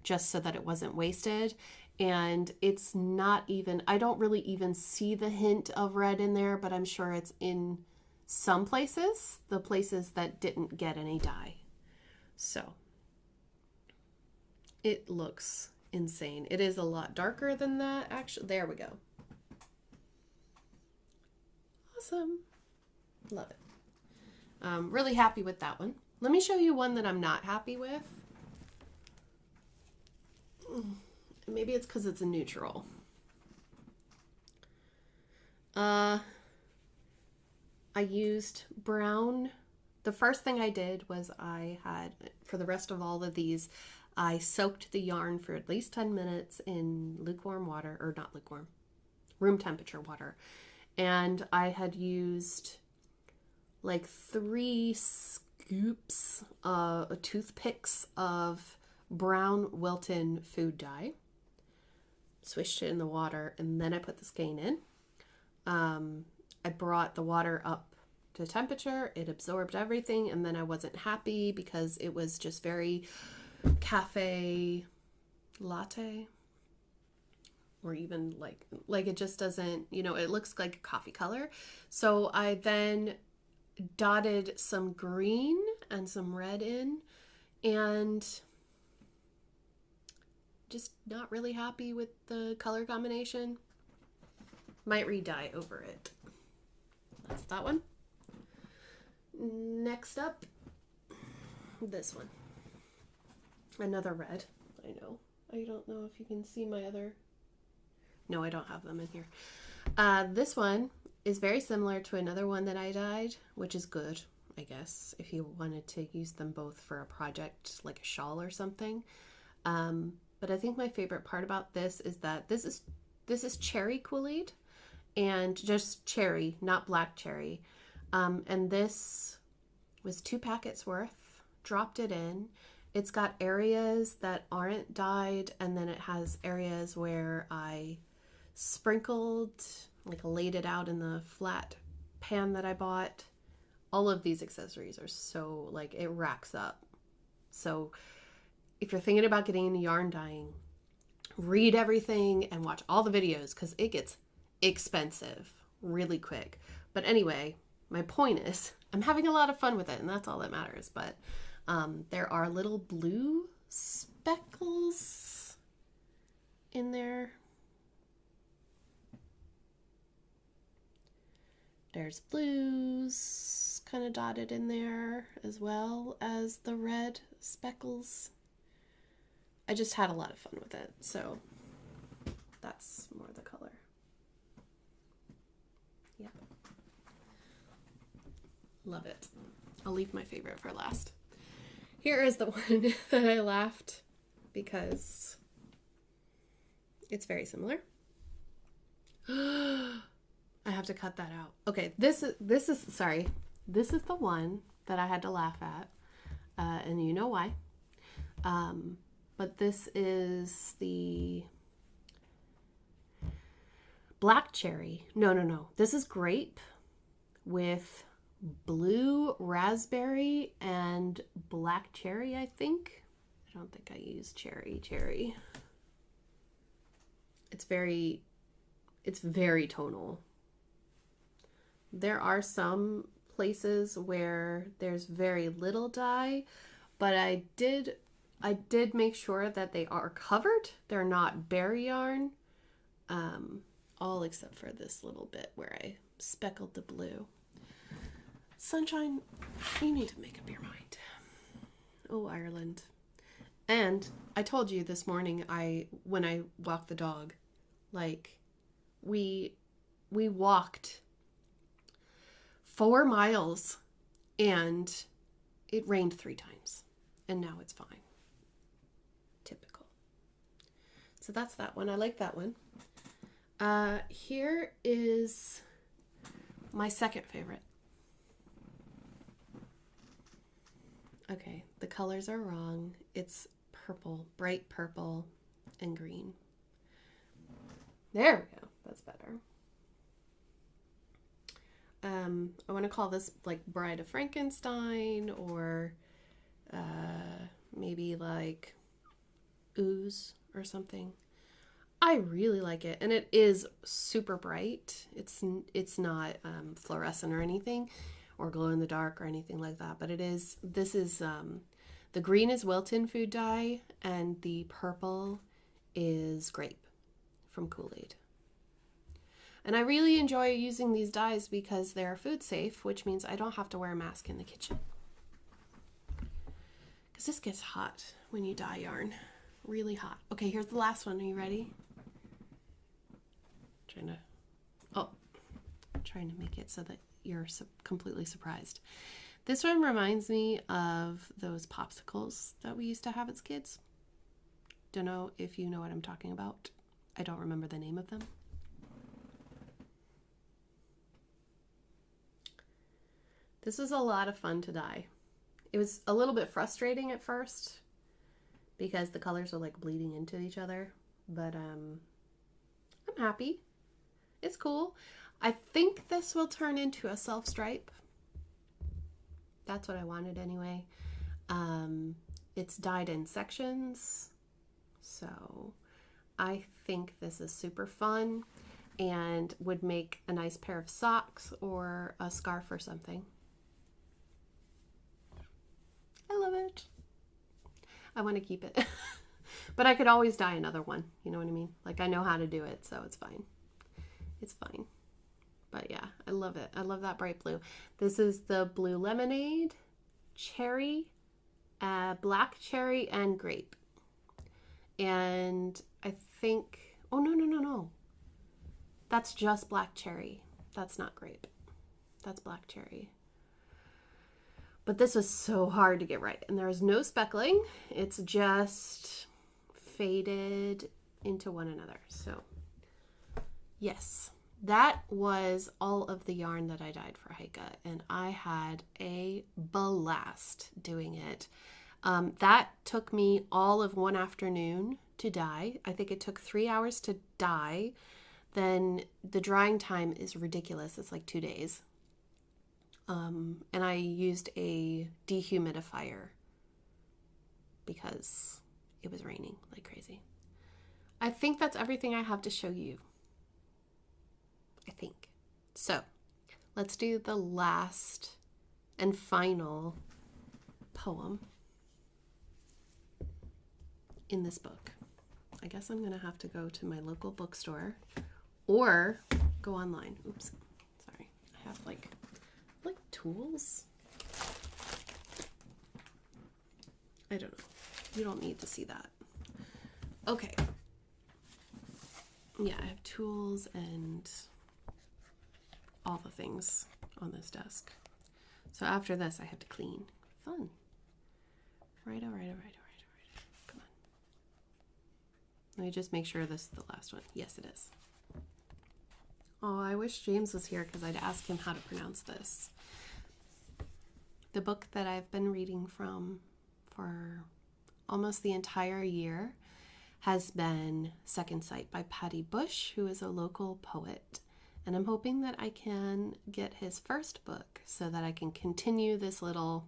just so that it wasn't wasted. And it's not even, I don't really even see the hint of red in there, but I'm sure it's in some places, the places that didn't get any dye. So it looks insane. It is a lot darker than that, actually. There we go. Awesome. Love it. Really happy with that one. Let me show you one that I'm not happy with. Maybe it's because it's a neutral. I used brown. The first thing I did was I had, for the rest of all of these, I soaked the yarn for at least 10 minutes in lukewarm water, or not lukewarm, room temperature water. And I had used like 3 scoops, toothpicks of brown Wilton food dye. Swished it in the water, and then I put the skein in. I brought the water up to temperature. It absorbed everything, and then I wasn't happy because it was just very cafe latte, or even like it just doesn't, you know, it looks like a coffee color. So I then dotted some green and some red in, and just not really happy with the color combination. Might re-dye over it. That's that one. Next up, this one. Another red. I know. I don't know if you can see my other... No, I don't have them in here. This one is very similar to another one that I dyed, which is good, I guess, if you wanted to use them both for a project like a shawl or something. But I think my favorite part about this is that this is cherry Kool-Aid, and just cherry, not black cherry. And this was 2 packets worth. Dropped it in. It's got areas that aren't dyed, and then it has areas where I sprinkled, like laid it out in the flat pan that I bought. All of these accessories are so, like, it racks up. So if you're thinking about getting into yarn dyeing, read everything and watch all the videos, because it gets expensive really quick. But anyway, my point is I'm having a lot of fun with it, and that's all that matters. But there are little blue speckles in there. There's blues kind of dotted in there, as well as the red speckles. I just had a lot of fun with it, so that's more the color. Yeah. Love it. I'll leave my favorite for last. Here is the one that I laughed because it's very similar. I have to cut that out. Okay, this is the one that I had to laugh at, and you know why. But this is the black cherry. No. This is grape with blue raspberry and black cherry, I think. I don't think I used cherry. It's very tonal. There are some places where there's very little dye, but I did make sure that they are covered. They're not bare yarn, all except for this little bit where I speckled the blue. Sunshine, you need to make up your mind. Oh, Ireland. And I told you this morning, when I walked the dog, like, we walked 4 miles and it rained 3 times, and now it's fine. Typical. So that's that one. I like that one. Here is my second favorite. Okay, the colors are wrong. It's purple, bright purple and green. There we go. That's better. I want to call this like Bride of Frankenstein, or maybe like Ooze or something. I really like it, and it is super bright. It's not fluorescent or anything, or glow in the dark or anything like that. But it is. This is the green is Wilton food dye, and the purple is grape from Kool-Aid. And I really enjoy using these dyes because they're food safe, which means I don't have to wear a mask in the kitchen. Because this gets hot when you dye yarn. Really hot. Okay, here's the last one. Are you ready? Trying to make it so that you're completely surprised. This one reminds me of those popsicles that we used to have as kids. Don't know if you know what I'm talking about. I don't remember the name of them. This was a lot of fun to dye. It was a little bit frustrating at first because the colors were like bleeding into each other, but I'm happy. It's cool. I think this will turn into a self-stripe. That's what I wanted anyway. It's dyed in sections, so I think this is super fun and would make a nice pair of socks or a scarf or something. I love it. I want to keep it. But I could always dye another one. You know what I mean? Like, I know how to do it, so it's fine. It's fine. But yeah, I love it. I love that bright blue. This is the blue lemonade, cherry, black cherry, and grape. And I think, oh, no. That's just black cherry. That's not grape. That's black cherry. But this was so hard to get right. And there's no speckling. It's just faded into one another. So yes, that was all of the yarn that I dyed for Heike. And I had a blast doing it. That took me all of one afternoon to dye. I think it took 3 hours to dye. Then the drying time is ridiculous. It's like 2 days. And I used a dehumidifier because it was raining like crazy. I think that's everything I have to show you. I think. So let's do the last and final poem in this book. I guess I'm going to have to go to my local bookstore or go online. Oops. Sorry. I have like tools. I don't know. You don't need to see that. Okay. Yeah, I have tools and all the things on this desk. So after this, I have to clean. Fun. Right. Come on. Let me just make sure this is the last one. Yes, it is. Oh, I wish James was here because I'd ask him how to pronounce this. The book that I've been reading from for almost the entire year has been Second Sight by Patty Bush, who is a local poet. And I'm hoping that I can get his first book so that I can continue this little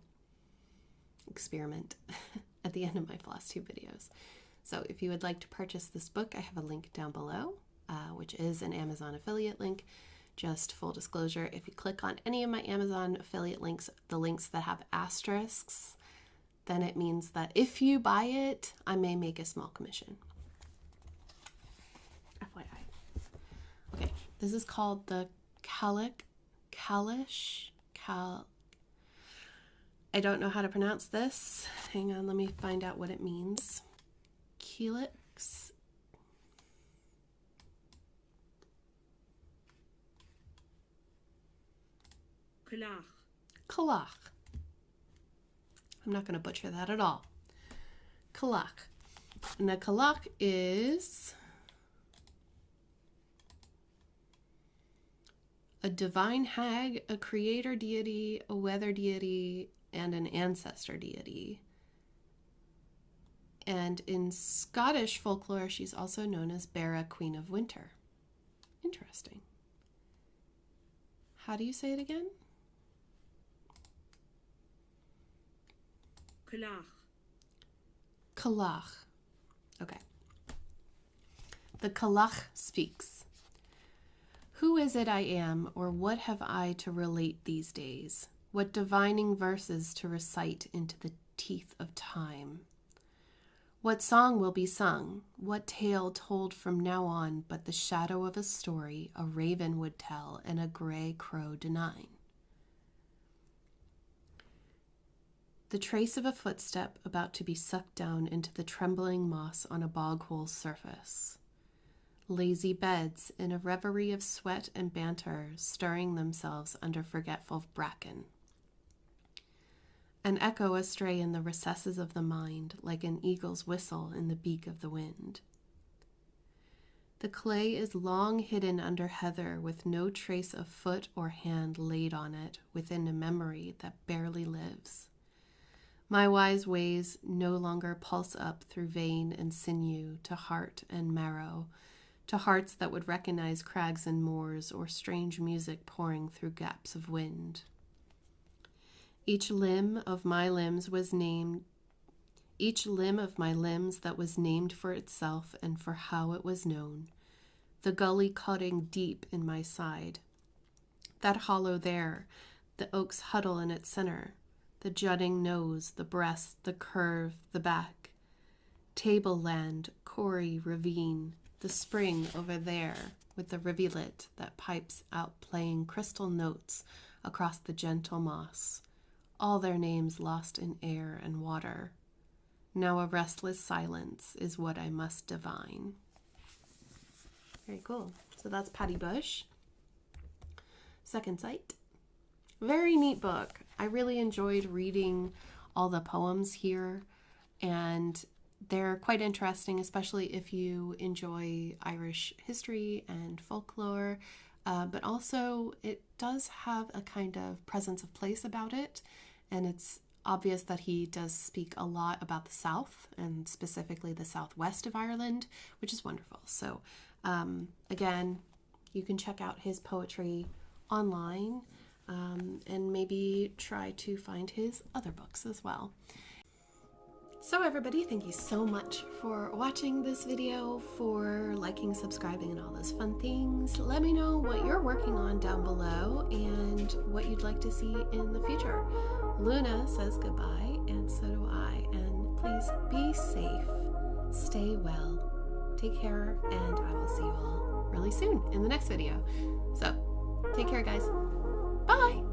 experiment at the end of my Flosstube videos. So if you would like to purchase this book, I have a link down below, which is an Amazon affiliate link. Just full disclosure, if you click on any of my Amazon affiliate links, the links that have asterisks, then it means that if you buy it, I may make a small commission. FYI. Okay, this is called the I don't know how to pronounce this. Hang on, let me find out what it means. Calyx. Kalach. I'm not going to butcher that at all. Kalach. And a Kalach is a divine hag, a creator deity, a weather deity, and an ancestor deity. And in Scottish folklore, she's also known as Bera, Queen of Winter. Interesting. How do you say it again? Kalach. Okay. The Kalach speaks. Who is it I am, or what have I to relate these days? What divining verses to recite into the teeth of time? What song will be sung? What tale told from now on but the shadow of a story a raven would tell and a gray crow deny? The trace of a footstep about to be sucked down into the trembling moss on a bog-hole's surface. Lazy beds in a reverie of sweat and banter stirring themselves under forgetful bracken. An echo astray in the recesses of the mind, like an eagle's whistle in the beak of the wind. The clay is long hidden under heather with no trace of foot or hand laid on it within a memory that barely lives. My wise ways no longer pulse up through vein and sinew to heart and marrow, to hearts that would recognize crags and moors or strange music pouring through gaps of wind. Each limb of my limbs that was named for itself and for how it was known, the gully cutting deep in my side, that hollow there, the oak's huddle in its center, the jutting nose, the breast, the curve, the back, tableland, quarry, ravine, the spring over there with the rivulet that pipes out playing crystal notes across the gentle moss, all their names lost in air and water. Now a restless silence is what I must divine. Very cool. So that's Patty Bush. Second Sight. Very neat book. I really enjoyed reading all the poems here, and they're quite interesting, especially if you enjoy Irish history and folklore, but also it does have a kind of presence of place about it, and it's obvious that he does speak a lot about the South, and specifically the southwest of Ireland, which is wonderful. So again, you can check out his poetry online, and maybe try to find his other books as well. So everybody, thank you so much for watching this video, for liking, subscribing, and all those fun things. Let me know what you're working on down below and what you'd like to see in the future. Luna says goodbye, and so do I. And please be safe, stay well, take care, and I will see you all really soon in the next video. So, take care, guys. Bye!